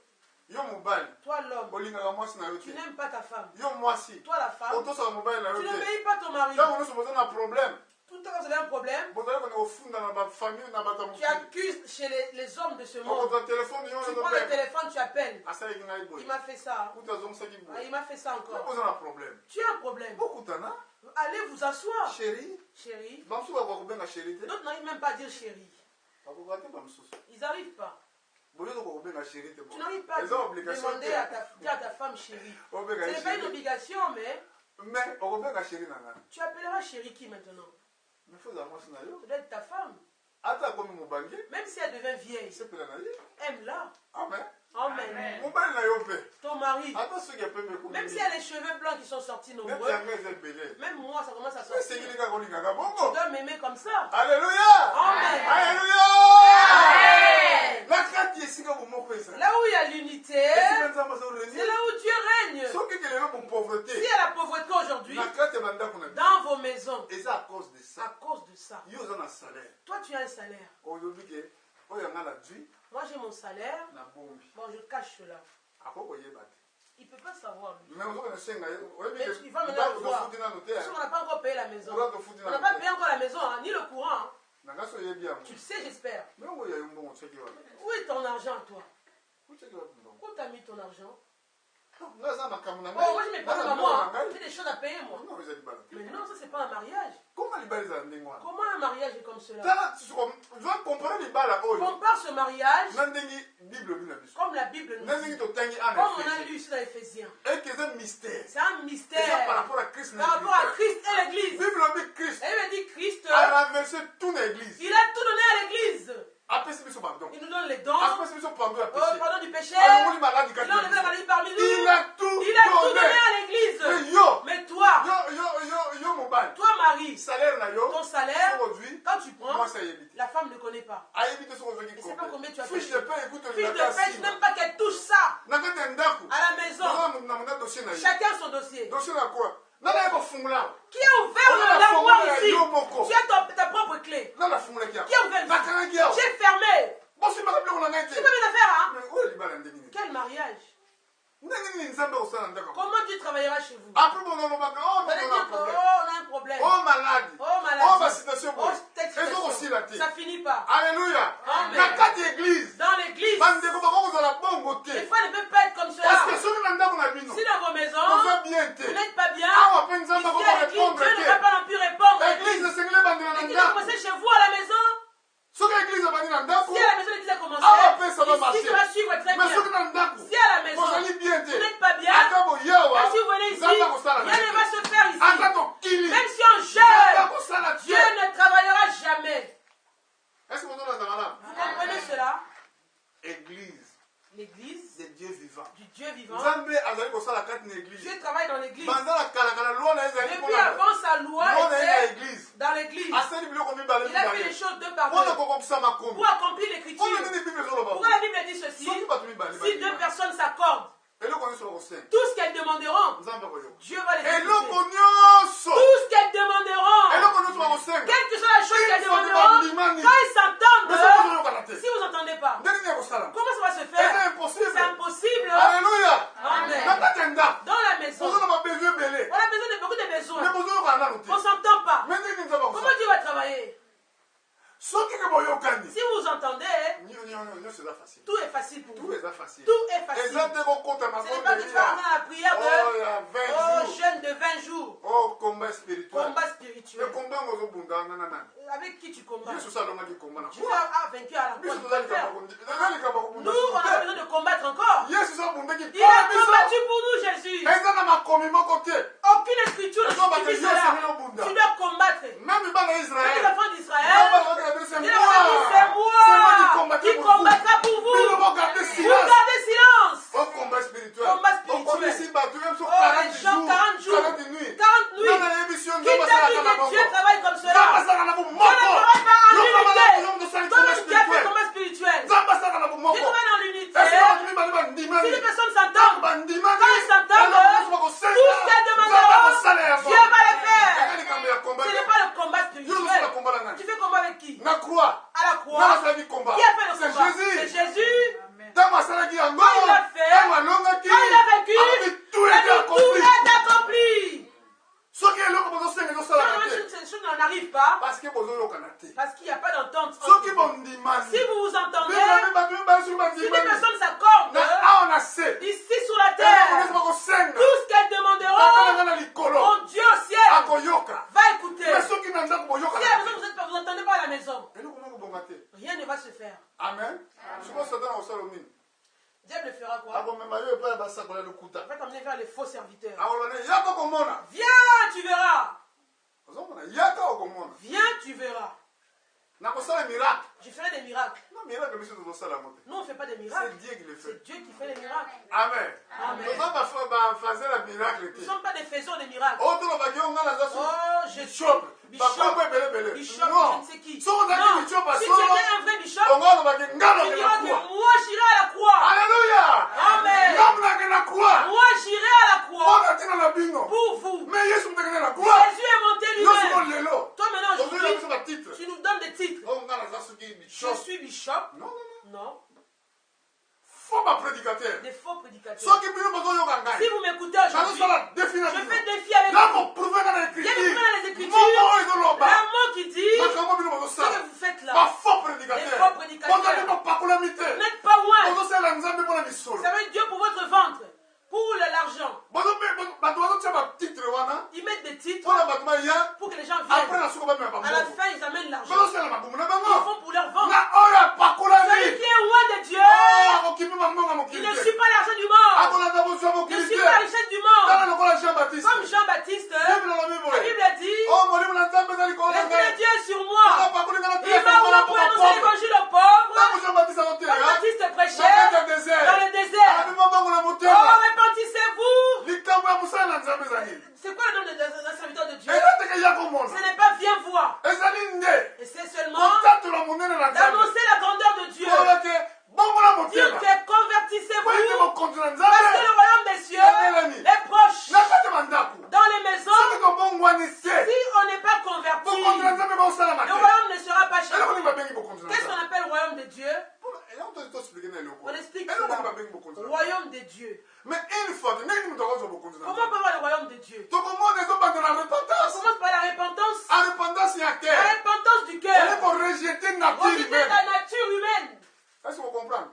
yo mobali Toi l'homme, olingaka mwasi na yo tu te. n'aimes pas ta femme. yo mwasi Toi la femme, otosaka mobali na yo tu te. n'obéis pas ton mari. ntango nyonso boza na problème Tout le temps que vous avez un problème, bozali kona kofunda na bafamille na bato ya tu mokili. accuses chez les hommes de ce monde. okozwa telefone yo Tu prends le ozobeka téléphone, tu appelles. asalaki ngai boye Il m'a fait ça. kuta azongisaki Ah, boye il m'a fait ça yo encore. boza na problème Tu as un problème. bokutana Allez vous asseoir. chéri Chérie. bamosusu bakoka kobenga chéri te D'autres n'arrivent même pas à dire chérie. bakoka te bamosusu Ils n'arrivent pas. boyo tokoka kobenga chéri te Tu n'arrives pas à eza obligation demander à te dire à ta femme chérie. obenga Ce ye n'est pas une chéri obligation, mais mais okobenga chéri na ngai tu appelleras chérie qui maintenant? Mais faut avoir ça. Ça doit être ta femme. Attends, comme mon banquier. Même si elle devient vieille, C'est pour la naïe. aime-la. Amen. Amen. Mon banquier n'a pas fait. Ton mari, Attends, ce qui a fait me même si elle a les cheveux blancs qui sont sortis même nombreux, si même moi, ça commence à mais c'est sortir. qui les gars qu'on dit gaga Tu bongo. dois m'aimer comme ça. Alléluia. Amen. Alléluia. Amen. La carte ici comme mon frère ça. Là où il y a l'unité, C'est c'est là où Dieu règne. Sauf que les gens pour Si pauvreté. il y a la pauvreté aujourd'hui, La carte est mandée qu'on a. dans vos maisons, Et c'est à cause de à ça. cause de ça, Ils ont un salaire. toi tu as un salaire. Aujourd'hui que oh y a la vie Moi j'ai mon salaire, na bombi. bon je cache cela. Akoko yeba. Il ne peut pas savoir. Lui. Mais on va senga. Mais il va maintenant le voir. Parce qu'on n'a pas encore payé la maison. On n'a pas payé encore la maison, hein, ni le courant. Hein. Tu le sais, j'espère. Où est ton argent, toi? Où t'as mis ton argent? Oh, moi je mets pas à moi. J'ai des choses à payer, moi. Mais non, ça c'est pas un mariage. Comment un mariage est comme cela? Compare ce mariage comme la Bible nous dit. Comme on a lu ici dans Éphésiens. C'est un mystère par rapport à Christ et l'Église. Elle me dit Christ, il a tout donné à l'Église. Il nous donne les dons, pardon du péché, il a enlevé la maladie parmi nous, il a tout donné à l'Église. Mais toi, Marie, ton salaire, quand tu prends, la femme ne connaît pas. Elle ne sait pas combien tu as payé. Fiche de paie, tu n'aimes pas qu'elle touche ça. À la maison, chacun son dossier. Qui a ouvert l'armoire ici? Tu as ta propre clé. Qui a ouvert ici? J'ai fermé. Tu peux bien faire, hein? Quel mariage? Comment tu travailleras chez vous? Après, on a un problème. Oh, malade. Oh, ma situation. Ça finit pas. Alléluia. Amen. Dans l'église, les fois ne peuvent pas être comme cela. Si dans vos maisons, vous n'êtes pas bien, ici à l'église, Dieu ne va pas non plus répondre. L'église a commencé chez vous à la maison. Si à la maison l'église a commencé, ici tu vas suivre très bien. Si à la maison, vous n'êtes pas bien, et si vous venez ici, rien ne va se faire ici. Même si on jeûne, Dieu ne travaillera jamais. Vous comprenez cela? L'église de Dieu vivant. Du Dieu vivant. Dieu travaille dans l'église. Depuis avant sa loi était dans l'église. Il a fait les choses deux par deux pour accomplir l'écriture. Pourquoi la Bible dit ceci? Si deux personnes s'accordent, tout ce qu'elles demanderont, Dieu va les exécuter. Tout ce qu'elles demanderont, quelle que soit la chose qu'elles demanderont, quand ils s'entendent, si vous n'entendez pas, comment ça va se faire? C'est impossible. Alléluia. Amen. Dans la maison, on a besoin de beaucoup de besoins. On ne s'entend pas. Comment tu vas travailler? Si vous entendez, tout est facile pour vous. Tout est facile. Ce n'est pas que tu vas rentrer dans la prière de jeûne de 20 jours. Combat spirituel. Avec qui tu combats? Dieu a vaincu à la croix. Nous, on a besoin de combattre encore. Il a combattu pour nous, Jésus. Aucune écriture ne justifie cela. Tu dois combattre. Même les enfants d'Israël, c'est moi qui combattra pour vous. Vous gardez silence. Combat spirituel. Les gens 40 jours, 40 nuits. Qui t'a dit que Dieu travaille comme cela? Dieu ne travaille pas en unité. Toi-même tu as fait combat spirituel. Dieu travaille en unité. Si les personnes s'entendent, quand ils s'entendent, tout ce qu'elles demanderont, Dieu va le faire. Ce n'est pas le combat spirituel. Tu fais combat avec qui? À la croix. Qui a fait le combat? C'est Jésus. Quand il l'a fait, quand il a vaincu, tout est accompli. Si on n'en arrive pas, parce qu'il n'y a pas d'entente. Si vous vous entendez, si des personnes s'accordent ici sur la terre, tout ce qu'elles demanderont, mon Dieu au ciel va écouter. Si à la maison vous n'entendez pas à la maison, rien ne va se faire. Amen. Diable fera quoi? Il va t'emmener vers les faux serviteurs. Viens, tu verras. ozomona yaka okomona Viens, tu verras. nakosala miracle Je ferai des miracles. non miracle biso tozosala mote Nous, on ne fait pas des c'est miracles. Dieu qui le C'est fait Dieu qui fait les miracles. amen Amen. toza bafazela miracle Nous te ne sommes pas des faiseurs de miracles. oyo tolobaki yo nga naza Oh, je suis bishop bishop. bakombo ebelebele Bishop, je non ne sais qui. soki ozalaki Non, bishop si tu asolo étais un vrai bishop, onga olobaki nga tu nakenda diras que kuwa moi j'irai à la croix. alleluya Amen. nga nakenda kuwa Moi j'irai à la croix mpona ntina na bino pour vous. mais yesu mutekende na kuwa Jésus est monté yo siko lui-même. lelo Toi maintenant ozoyela aujourd'hui, biso batitre tu nous donnes des titres. oyo nga naza soki Je bishop suis bishop. non non non Non, faux baprédicateur des faux prédicateurs. soki bino bozoyoka Si ngai vous m'écoutez aujourd'hui, nazosala défi na je bino fais défi avec na vous. koprouve nga na Viens nous écriture prendre les Écritures. moko oyo ezoloba Le mot qui dit makambo bino ce bozosala que vous faites là. bafaux Les prédicateur faux prédicateurs. bozali bapakolami te Vous n'êtes pas loin. bozosalela nzambe mpona misolo Ça veut dire Dieu pour votre ventre, pour l'argent. bato bazotia batitre wana Ils mettent des titres mpona bato baya pour que les gens après viennent. na suka bamema À la bamboko fin, ils amènent l'argent. bazosala mabumu na Ils bango font pour leur ventre. na oyo Celui apakolami qui est loin de Dieu, akokimi bambonga il mokili ne te suit pas l'argent du monde. akolanda bozwa Il ne mokili suit te pas la richesse du tala monde. lokola jean baptiste Comme Jean-Baptiste, bible olobi la boye Bible dit, o molimo na nzambe eza likolo na l'Esprit de ngai Dieu est sur moi. akapakolinga na Il m'a ouvert pour annoncer l'évangile aux pauvres. ntango jean baptiste Comme akoteya Baptiste na prêchait kati ya désert dans le désert. abima bango na Oh, motema repentissez-vous. likambo ya mosala na nzambe eza nini C'est quoi le nom d'un serviteur de Dieu? eza teke ya komona Ce n'est pas viens voir. ezali nde Et c'est seulement kotatola monene na nzambe d'annoncer la grandeur de Dieu. olobake bongo na Dire motema que po ete convertissez-vous. mokonzi na Parce que nzambe le royaume des cieux est proche. na kati ya bandako Dans les maisons, soki tobongwani te si on n'est pas converti, bokonzi na le nzambe baosalama te royaume ne sera pas chez eloko nini vous. babengi bokonzi na Qu'est-ce qu'on nzambe appelle le royaume de Dieu? tosplike na eloko On explique eloko nini cela. babengi bokonzi na nzambe Royaume de Dieu. mais une fois que ndenge nini moto akozwa bokonzi na Comment on nzambe peut voir le royaume de Dieu? tokomona ezobanda na On repentance commence par la repentance. arepentance ya La cœur repentance du ele cœur. korejete nature Rejeter humaine la nature humaine. est-ce que vous comprenez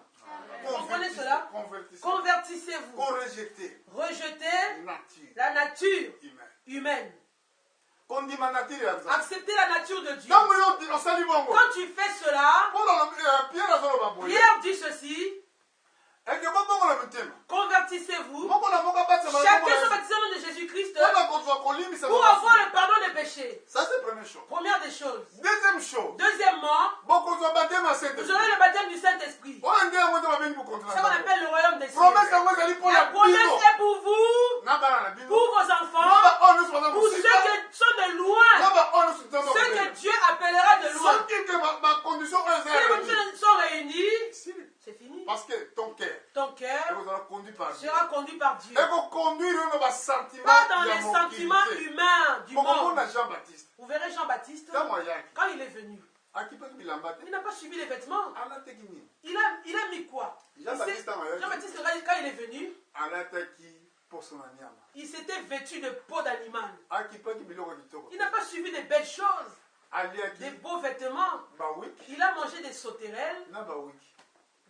Vous comprenez cela? convertissez Convertissez-vous. korejete Rejetez nature la nature humaine humaine. kondima nature ya nzambe Acceptez la nature de Dieu. ntango yo osali bongo Quand tu fais cela, pierre azoloba boye Pierre dit ceci, eke bobongola mitema convertissez-vous, moko na moko abatisa chacun se baptise au nom de Jésus-Christ mpona kozwa kolimbisa pour avoir le pardon des péchés. ça c'est première chose Première des choses. deuxième chose Deuxièmement, bokozwa batema vous sainte aurez le baptême du Saint-Esprit. oyo nde yango ete babengi bokonzi C'est na ce qu'on nzambe appelle le royaume des cieux. promese yango ezali La mpona promesse bino est pour vous, na bana na bino pour vos na enfants, baoyo nyonso baza pour ceux mosika qui sont de loin, na baoyo nyonso nzambe ceux que akobela Dieu appellera de loin. soki ke bacondition oyo eza Si les réuni conditions sont réunies, c'est fini. parce que ton cœur Ton cœur ekozala conduit par Dieu sera conduit par Dieu. ekoconduire yo na basentiment Pas dans ya les mokili sentiments te humains du monde. bokomona jean baptiste Vous verrez Jean-Baptiste, ntango ayaki quand il est venu, akipaki bilamba te il n'a pas suivi les vêtements. alataki nini Il a mis quoi? Jean-Baptiste ntango ayaki Jean-Baptiste, quand il est venu, alataki poso na nyama il s'était vêtu de peau d'animal. akipaki biloko ya kitoko Il n'a pas suivi des belles choses, des aliaki beaux vêtements. bawiki Il a mangé des sauterelles, na bawiki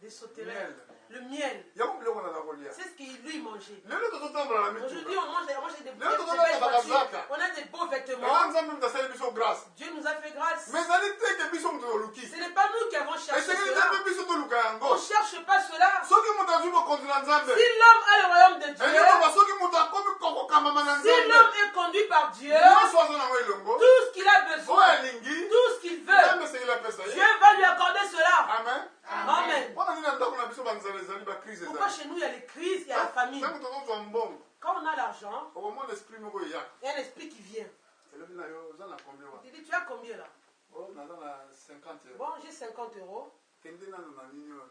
des sauterelles, Miel. le miel. yango biloko naza kolia C'est ce qu'il lui mangeait. lelo tozotambola na Aujourd'hui, mituka on mange des Leo belles tozolata voitures. bakazaka. On a des beaux ela vêtements. nzambe moto asali biso grâce Dieu nous a fait grâce. mais ezali te ke biso moto toluki Ce n'est pas nous qui avons cherché esengeli te cela. mpe biso toluka On yango ne cherche pas cela. soki moto azwi bokonzi na nzambe Si l'homme a le royaume de Dieu, ezokoba soki moto akomi kokamama na si nzambe l'homme est conduit par Dieu, nyonso aza nango elongo tout ce qu'il a oyo besoin, alingi tout ce qu'il veut, nzambe esengeli apesa Dieu ye va lui accorder cela. amen Amen. mpona nini na ndako na biso banzala ezali bakrise Pourquoi ezali chez nous il y a les crises, il y a la famine? ntango tozozwa mbongo Quand on a l'argent, okomona esprit moko eyaka il y a un esprit qui vient. elobi na yo oza na combien wana Il te dit, tu as combien là? o naza na 50 euro Bon, j'ai 50 euros. kende nano na nini oyo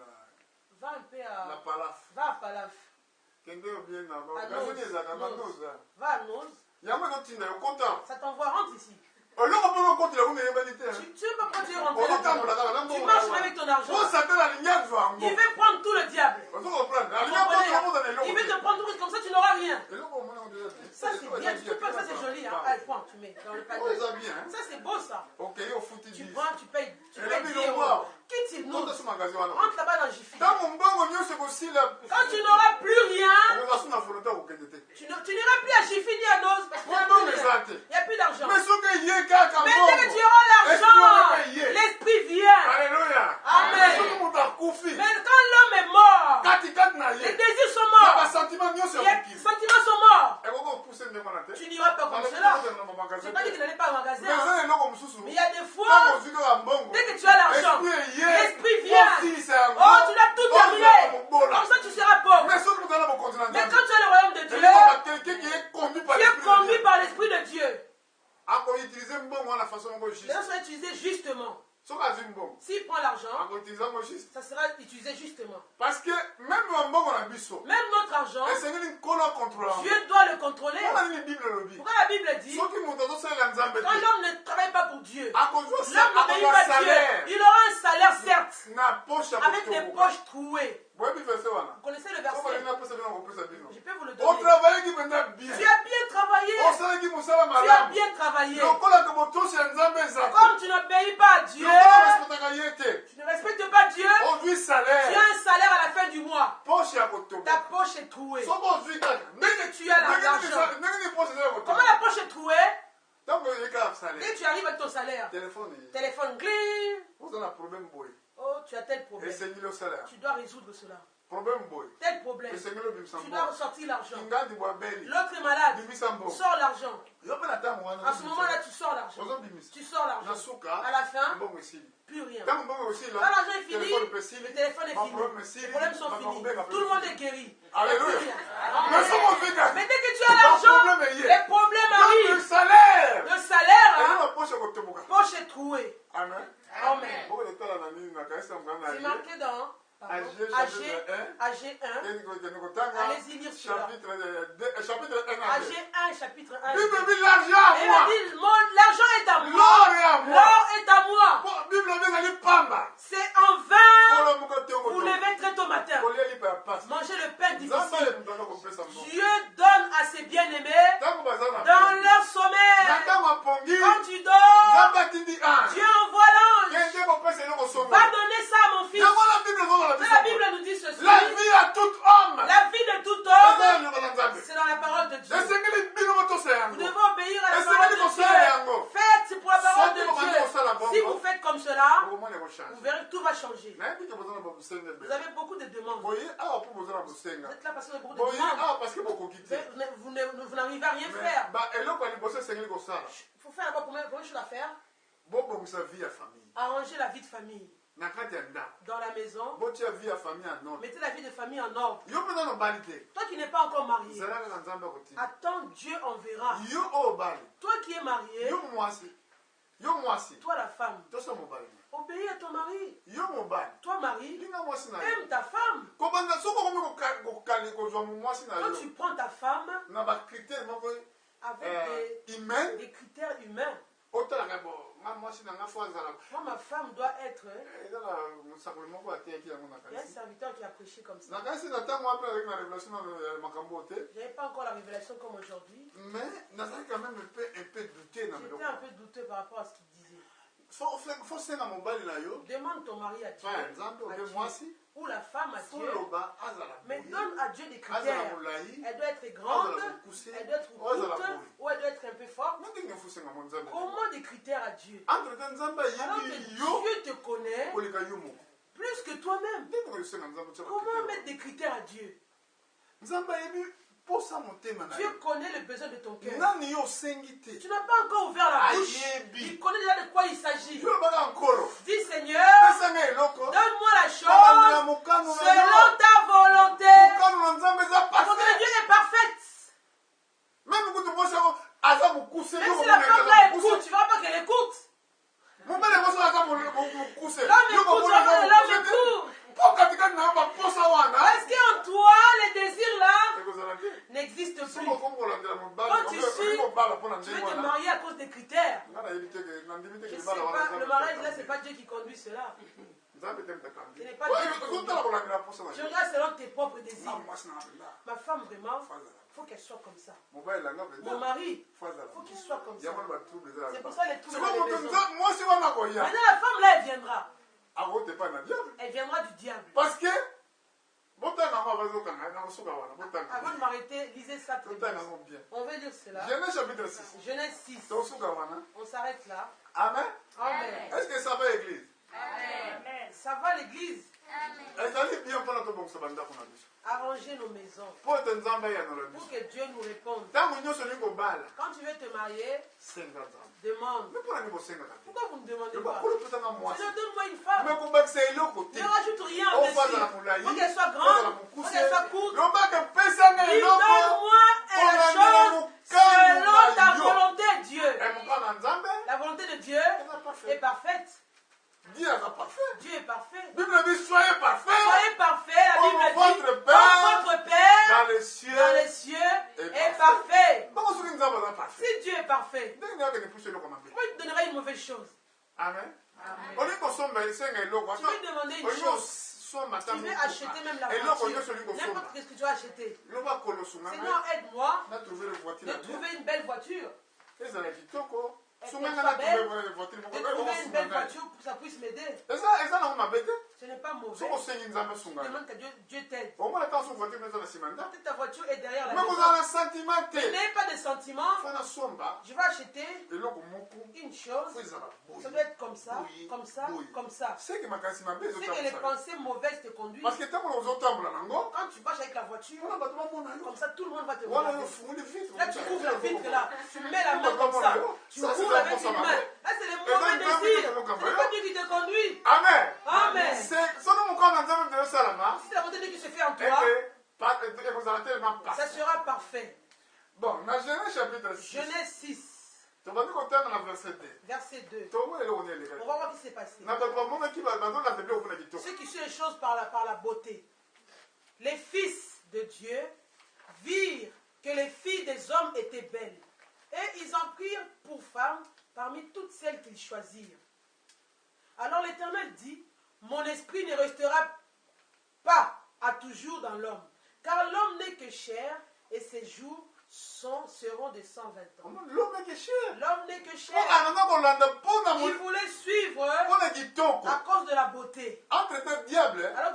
Va un peu na à... palaf Va à Palaf. kende oyo bien na À gazoni ezalaka Noz. manoza Va à Noz. yango ezotinda yo content Ça t'envoie, rentre ici. oloko mpe okotela kuna eyebani te Tu ne sais pas quand tu es rentré okotambola kaka là-dedans. Tu marches avec ton argent. po satana alingi azwa yango Il veut prendre tout le diable. ozo comprendre alingi Vous comprenez, akoza na hein? eloko Il veut te te prendre tout, comme ça tu n'auras rien. eloko omona ngo eza bien Ça c'est bien, tu peux, ça c'est joli. Hein? Allez, prends, tu mets dans le oyo panier. eza bien Ça c'est beau ça. okei ofuti Tu 10 prends, tu payes Et là, 10 mais le euros. voir. Quitte nous. tonda so magasin wana Rentre là-bas dans Jiffy. ntango mbongo nyonso ekosila Quand tu n'auras plus rien, okoza so na volonté akokende te tu n'iras plus à Jiffy ni à Noz parce qu'il po n'y a mbongo plus eza rien. te Il n'y a plus d'argent. mais soki eye kaka Mais dès que tu auras l'argent, l'esprit vient. alleluya Amen. soki moto akufi Mais quand l'homme est mort, katikati na les ye désirs sont na morts. basentiment nyonso Les ya mokili sentiments sont morts. ekoki kopuse ndenge wana te Tu n'iras pas comme cela. na Je magasin n'ai pas dit qu'il n'allait pas au magasin. utiliser mon juste. Ça sera utilisé justement. Parce que même mbongo na biso. Même notre argent, esengeli nkolo contrôler. Dieu doit le contrôler. Pourquoi la Bible lobi? Pourquoi la Bible dit, Soki moto tosalela nzambe quand l'homme ne travaille pas pour Dieu, akozwa l'homme n'obéit pas à salaire Dieu, il aura un salaire certes, na poche ya avec des kotoboka. poches trouées. Boyebi verset wana. Vous connaissez le Soki verset? olingi apesa bino kopesa bino. Je peux vous le O donner. travaillaki mpenza bien. Tu as bien travaillé. Osalaki mosala Tu as malamu. bien travaillé. Lokola botosi ya nzambe eza te. Comme tu n'obéis pas à Dieu, Lokola respectaka ye te. tu ne respectes pas Dieu, Ozwi tu salaire. as un salaire à la fin du mois. Poche ya kotoboka. Ta poche est trouée. Soki ozwi kaka. Dès que tu as l'argent. Ndenge nini poche eza ya Comment kotoboka. la poche est trouée? Ntango oyei kaka Dès salaire. que tu arrives avec ton salaire, Téléphone. téléphone clean. Oza na problème boye. Oh, tu as tel problème. Esengeli osala. Tu dois résoudre cela. Problème boye. Tel problème. Esengeli obimisa Tu dois mbongo. ressortir l'argent. Ingandi bwabeli. L'autre est malade. Bimisa mbongo. Sors l'argent. Yo mpe na ntango wana. À ce moment-là, tu sors l'argent. ozobimisa. Tu sors l'argent. Na suka. À la fin, mbongo esili. plus rien. Ntango mbongo esila. Quand l'argent est fini, Téléphone pe esili. le téléphone est Problème fini. esili. Les problèmes sont finis. Tout le monde est guéri. Alléluia. Plus rien. Mais soki ozwi kaka. Mais dès que tu as l'argent, problème est hier. les problèmes Donc, le arrivent. salaire. Le salaire, Eza hein, na poche ya kotoboka. poche est trouée. Amen. Amen. Mbongo totala na nini na kanisa mokana C'est na marqué dans AG, AG 1. Allez-y lire cela. Chapitre 1 AG 1, chapitre 1. Bible dit l'argent à Et moi. il dit, l'argent est à moi. L'or est à moi. L'or est à moi. Bible dit ali pamba. C'est en vain Polo moko tongo. vous levez très tôt au matin. Kolia lipa ya pasi. Mangez le pain Nzambe difficile. mutaka kopesa mbongo. Dieu donne à ses bien-aimés Tango baza na. dans leur Na sommeil. tango apongi. Quand tu dors, Nzambe atindi an. Dieu envoie l'ange. Kende kopesa eloko songo. Va donner ça à mon fils. Yango la Bible zongo la Mais biso. la Bible nous dit ceci. La vie à tout homme. La vie de tout Eza homme, eloko na Nzambe. c'est dans la parole de Dieu. Esengeli bino motosa Vous yango. devez obéir à la Est-ce parole que de vous savez, Yango? Dieu. Faites pour la parole Sortez de comment Dieu. on fait la bombe. Si vous faites comme cela, Okomona ekochange. vous verrez que tout va changer. nayebi ke bozana bobusenge Vous avez beaucoup de demandes. Vous boye awa mpo bozana bosenga êtes là parce que vous avez beaucoup de boye demandes. awa parce que bokoki te Vous n'arrivez à rien faire. eloko ya liboso esengeli kosala Il faut faire d'abord combien de choses à faire? bobongisa vie ya famille Arranger la vie de famille. na kati ya ndako Dans la maison, botia vie ya famille en ordre mettez la vie de famille en ordre. yo mpenza nobali te Toi qui n'es pas encore marié, zala kaka nzambe akotika attends, Dieu enverra. yo oyo obali Toi qui es marié, yo mwasi toi la femme, toso mobali obéis à ton mari. yo mobali Toi mari, linga mwasi na yo aime ta femme. kobanda soki okomi kokali kozwa mwasi na Quand yo tu prends ta femme na bakritere moko avec humaine des critères humains, otalaka bo nga mwasi na nga fo azala moi ma femme doit être. ezala mosakoli moko ateyaki yango na Il y a un kanisi serviteur qui a prêché comme ça. na kanisi na ntango wape avec na révélation ya makambo te Je n'avais pas encore la révélation comme aujourd'hui. mais nazali quand même un peu douté na J'étais un peu douteux par rapport à ce qu'il disait. fo senga mobali na yo Demande ton mari à Dieu, par exemple à ope Dieu, mwasi ou la femme à fo Dieu, loba azala mais boye donne à Dieu des azala critères. molai Elle doit être grande, azala mokuse elle doit être azala courte, boye ou elle doit être un peu forte. ndenge fo senga mo nzambe Comment des critères à Dieu? entre temps nzambe Alors que ayebi yo Dieu te connaît koleka yo moko plus que toi-même. ndenge osenga nzambe tia Comment mettre des critères à Dieu? nzambe ayebi posa motema na Dieu yo connaît le besoin de ton cœur. nani yo osengi te Tu n'as pas encore ouvert la bouche. Ayebi. Il connaît déjà de quoi il s'agit. yo lobaka nkolo Dis Seigneur, pesanga eloko donne-moi la babandela chose mokano na selon yo ta volonté. mokano na nzambe eza La volonté de parfait Dieu est parfaite. même kutu mwasi yango aza mokuse Même yo si la femme là écoute, mokuse tu ne vas pas qu'elle écoute. mobali mwasi aza mokuse L'homme écoute, tu vas pas que l'homme écoute. mpo katikati na yo baposa wana Parce qu'en toi, les désirs là ekozala te n'existent soki plus. okomi kolandela Quand tu suis, mobala mpo na tu ndenge veux te wana marier à cause des critères. nga nayebi teke nandimi Je teke ne sais libala wana pas, le mariage là, ce n'est pas Dieu qui conduit cela. nzambe te mtakandi Ce n'est pas Dieu qui conduit. ozotala kolandela posa na Tu yo regardes selon tes propres désirs. mwasi na mpenza Ma femme, vraiment, fazala il faut qu'elle soit comme ça. mobali langa Mon mpenza mari, fazala il faut qu'il soit comme ça. yango na batrouble eza C'est pour ça les troubles sikoyo dans les moto maisons. mwasi wana koya Maintenant, la femme là, elle viendra. akote epai na diable Elle viendra du diable. parce que botanga yango abazokanga nakosuka wana botanga Avant de m'arrêter, lisez ça très bien. botanga yango bien On veut lire cela. Genèse chapitre 6 Genèse 6. tosuka wana On s'arrête là. amen Amen. est-ce que ça va église Ça va l'église. ezali bien mpona tobongisa bandako na biso Arranger nos maisons. mpo ete nzambe ayanola Pour biso que Dieu nous réponde. ntango nyonso olingi kobala Quand tu veux te marier, senga nzambe demande. me mpona nini bosengaka te Pourquoi vous ne demandez pas? yobakolo mpesanga mwasi Seigneur, donne-moi une femme. me kobakisa eloko te Ne rajoute rien en ofazala dessus. molai Faut qu'elle soit ofazala grande, faut mokuse qu'elle soit courte. lobaka mpesanga Dis, eloko donne-moi une chose selon ta volonté, Dieu. mokano na nzambe La volonté de Dieu eza est parfait parfaite. Dieu est parfait. Dieu est parfait. Bible dit soyez parfaits. Soyez parfaits, la Comme Bible dit, votre Père comme votre Père dans les cieux. dans les cieux est est parfait. Donc, ce que nous avons parfait. Si Dieu est parfait, Donc, il n'y a que des poussées comme pourquoi il te donnerait une mauvaise chose? Amen. Amen. On est consommé, c'est un lot. Tu veux demander une chose. Tu veux acheter même la voiture, n'importe ce que tu as acheté. Seigneur, aide-moi de trouver une belle voiture. De trouver une belle voiture pour que ça puisse m'aider. Ce n'est pas mauvais. Tu demandes que Dieu t'aide. Peut-être ta voiture est derrière la maison. Tu n'as pas de sentiments. Je vais acheter une chose. Ça doit être comme ça, comme ça, comme ça. C'est que les pensées mauvaises te conduisent. Parce que quand tu marches avec la voiture, comme ça tout le monde va te regarder. Là tu ouvres la vitre là, tu mets la main comme ça, tu ouvres avec une main. Là c'est les mauvais désirs. C'est pas Dieu qui te conduit. Amen. Amen. C'est la volonté de Dieu qui se fait en toi. Ça sera parfait. Bon, dans Genèse chapitre 6. Genèse 6. Verset 2. On va voir ce qui s'est passé. Ceux qui suivent les choses par la beauté. Les fils de Dieu virent que les filles des hommes étaient belles. Et ils en prirent pour femmes parmi toutes celles qu'ils choisirent. Alors l'Éternel dit, mon esprit ne restera pas à toujours dans l'homme, car l'homme n'est que chair et ses jours seront de 120 ans. L'homme n'est que chair. L'homme n'est que chair. Il voulait suivre à cause de la beauté. Alors que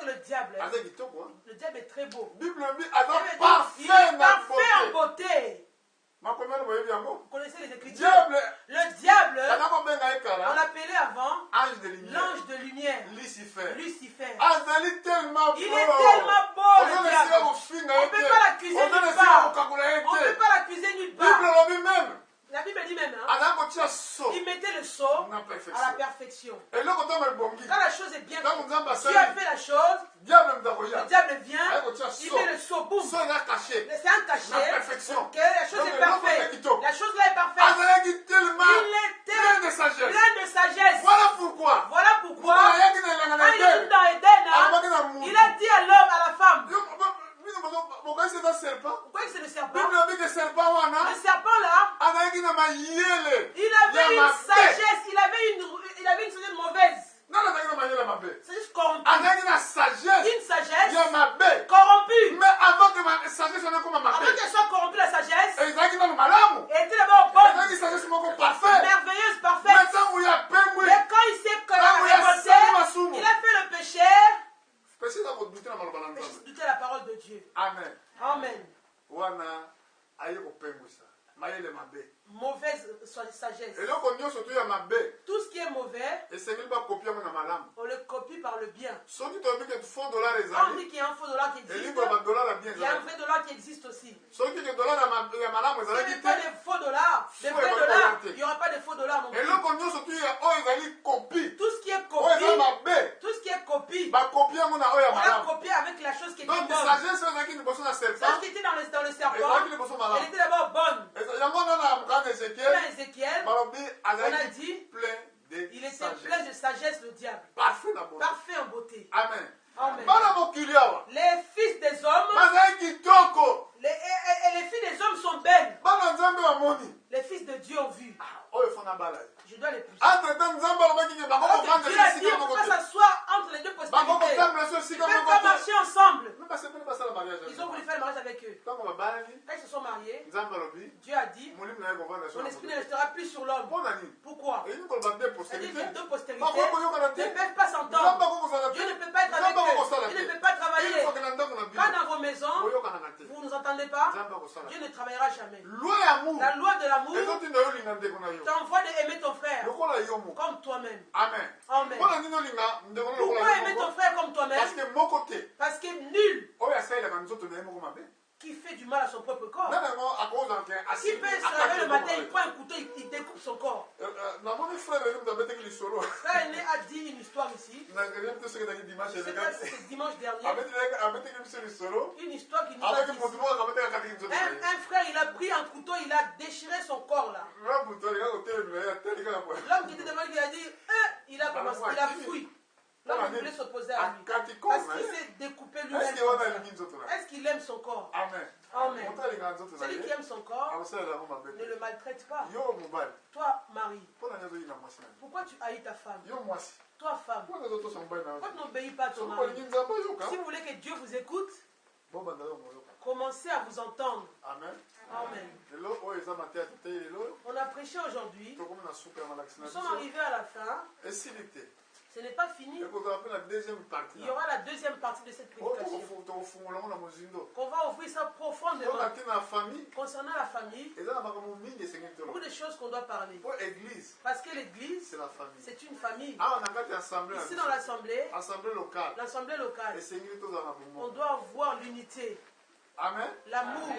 le diable est très beau. Il est parfait en beauté. Vous connaissez les Écritures? Le diable, on l'appelait avant l'ange de lumière. Lucifer. Il est tellement beau, le diable. On ne peut pas l'accuser nulle part. On ne peut pas l'accuser nulle part. La Bible dit même, il mettait le sceau à la perfection. Quand la chose est bien faite, Dieu a fait la chose, le diable vient, il met le sceau, boum. C'est un cachet. La chose est parfaite. La chose là est parfaite. Il était plein de sagesse. Voilà pourquoi, quand il est dans Éden, il a dit à l'homme, à la femme, pourquoi c'est le serpent? Le serpent là, il avait une sagesse, il avait une sagesse mauvaise. C'est juste corrompu. Une sagesse corrompue. Mais avant qu'elle soit corrompue, la sagesse était d'abord bonne, merveilleuse, parfaite. Mais quand il s'est révolté, il a fait le péché. Douter la parole de Dieu. Amen. Amen. Mauvaise sagesse. Tout ce qui est mauvais, on le copie par le bien. On dit qu'il y a un faux dollar qui existe. Il y a un vrai dollar qui existe aussi. Il n'y a pas de faux dollars. De vrais dollars. Il n'y aura pas de faux dollars non plus. Tout ce qui est copie, on l'a copié avec la chose qui était bonne. La chose qui était dans le serpent, elle était d'abord bonne. Dans Ézéchiel, on a dit, il était plein de sagesse, le diable. Parfait en beauté. Amen. Amen. Les fils des hommes, et les filles des hommes sont belles. Les fils de Dieu ont vu. Je dois les pousser. Dieu a dit, on ne peut pas s'asseoir entre les deux postérités. Ils ne peuvent pas marcher ensemble. Ils ont voulu faire le mariage avec eux. Quand ils se sont mariés, Dieu a dit, mon esprit ne restera plus sur l'homme. Pourquoi? C'est-à-dire que deux postérités ne peuvent pas s'entendre. Dieu ne peut pas être avec eux. Il ne peut pas travailler. Pas dans vos maisons, vous ne nous entendez pas. Dieu ne travaillera jamais. La loi de l'amour t'envoie d'aimer ton frère comme toi-même. Amen. Amen. Pourquoi aimer ton frère comme toi-même? Parce que nul qui fait du mal à son propre corps, qui peut se lever le matin, il prend un couteau, il découpe son corps. namoni frère aîné moto abetaki lisolo Frère aîné a dit une histoire ici. nayebi te soki ezalaki dimanche Je ne sais pas si c'est dimanche dernier. abetaki biso lisolo Une histoire qui nous a avec dit motu ici. moko abetaki akataki nzoto na ye Un frère, il a pris un couteau, il a déchiré son corps là. nga motu alinga kotelemela ye atali kaka boye L'homme qui était devant lui, il a dit, il a commencé, il a fui. L'homme il voulait s'opposer à lui. akati Parce corps na qu'il ye s'est découpé lui-même. est-ce que wana alingi nzoto na ye Est-ce qu'il aime son corps? amen Amen. moto alingaka nzoto na Celui qui ye aime son corps akosalela yango ne mabe le maltraite pas. yo mobali Toi, mari, mpo na nini ozoyinga mwasi na ye pourquoi tu haïs ta femme? yo mwasi Toi, femme, mpo na ozotosa mobali na yo pourquoi tu n'obéis pas à ton soki mari? olingi nzambe oyoka Si vous voulez que Dieu vous écoute, bobanda yo moyoka commencez à vous entendre. amen Amen. lelo oyo eza mateya totei lelo On a prêché aujourd'hui. tokomi na suka ya malakisi na Nous sommes biso arrivés à la fin. esili te Ce n'est pas fini. ekozala mpe na deuxième partie Il y aura la deuxième partie de cette prédication. tokofungola ngo na mozindo Qu'on va ouvrir ça profondément. mpona ntina ya famille Concernant la famille, eza na makambo mingi esengeli beaucoup tolo de choses qu'on doit parler. mpo église Parce que l'église, c'est la famille c'est une famille. awa na kati ya assemblée na Ici biso dans l'assemblée, assemblée locale l'assemblée locale, esengeli tozala na on bomoko doit voir l'unité, amen l'amour.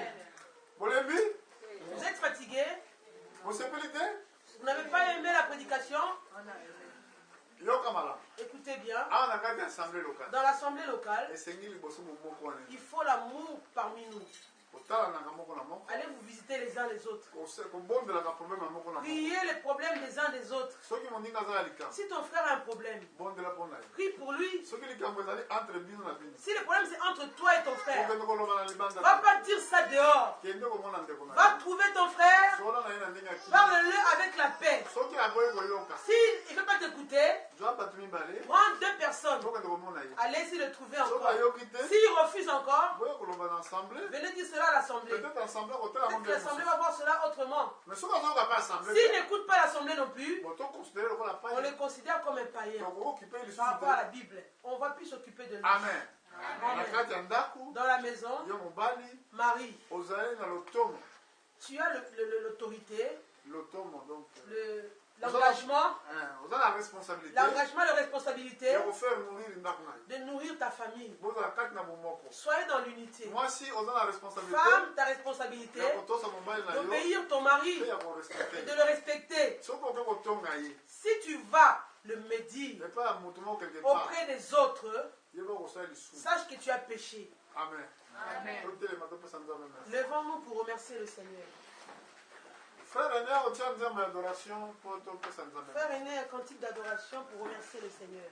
bolembi Vous êtes fatigué, bosepeli te vous n'avez pas aimé la prédication, yoka malamu écoutez bien. awa na kati ya assemblée locale Dans l'assemblée locale, esengeli liboso bomoko wana il faut l'amour parmi nous. kotalanaka moko na moko Allez vous visiter les uns les autres. kobondelaka problème ya moko na moko Priez les problèmes des uns des autres. soki moninga aza ya likambo Si ton frère a un problème, bondela mpo na ye prie pour lui. soki likambo ezali entre bino na bino Si le problème c'est entre toi et ton frère, okende koloba na libanda va te pas dire ça dehors. kende komona ndeko na Va ye trouver ton frère, sola na ye na ndenge ya kini parle-le avec la paix. soki aboyi koyoka S'il ne veut pas t'écouter, zwa bato mibale prends deux personnes. tokende komona ye Allez-y le trouver soki encore. ayoki te S'il refuse encore, boya koloba na assemblée venez dire cela à l'assemblée. peut-être assemblée kotala Peut-être que l'assemblée va voir cela autrement. mais soki azoyoka mpe assemblée S'il n'écoute pas l'assemblée non plus, bo toconsidere lokola on paye le considère comme un païen. tokokipe Par lisusu rapport à la te Bible, on va plus s'occuper de lui. amen na Amen. kati ya ndako Dans la maison, yo mobali Marie, ozali na lotomo tu as l'autorité, lotomo donc l'engagement, oza na responsabilité l'engagement, la responsabilité ya kofaire nourrir ndako na ye de nourrir ta famille. bozala kati na bomoko Soyez dans l'unité. mwasi oza na responsabilité Femme, ta responsabilité ya kotosa mobali na yo d'obéir ton mari mpe ya et korespecte de le respecter. soki oke kotonga ye Si tu vas le médire epa ya motu moko quelque part auprès des autres, yeba kosala lisusu sache que tu as péché. amen totelema topesa nzambe merci Levons-nous pour remercier le Seigneur. frère ene akotia nzambe ya adoration mpo topesa nzambe Faire aîné un cantique d'adoration pour remercier le Seigneur.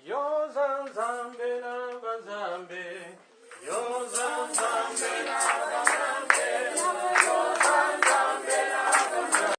Yo zanzambe na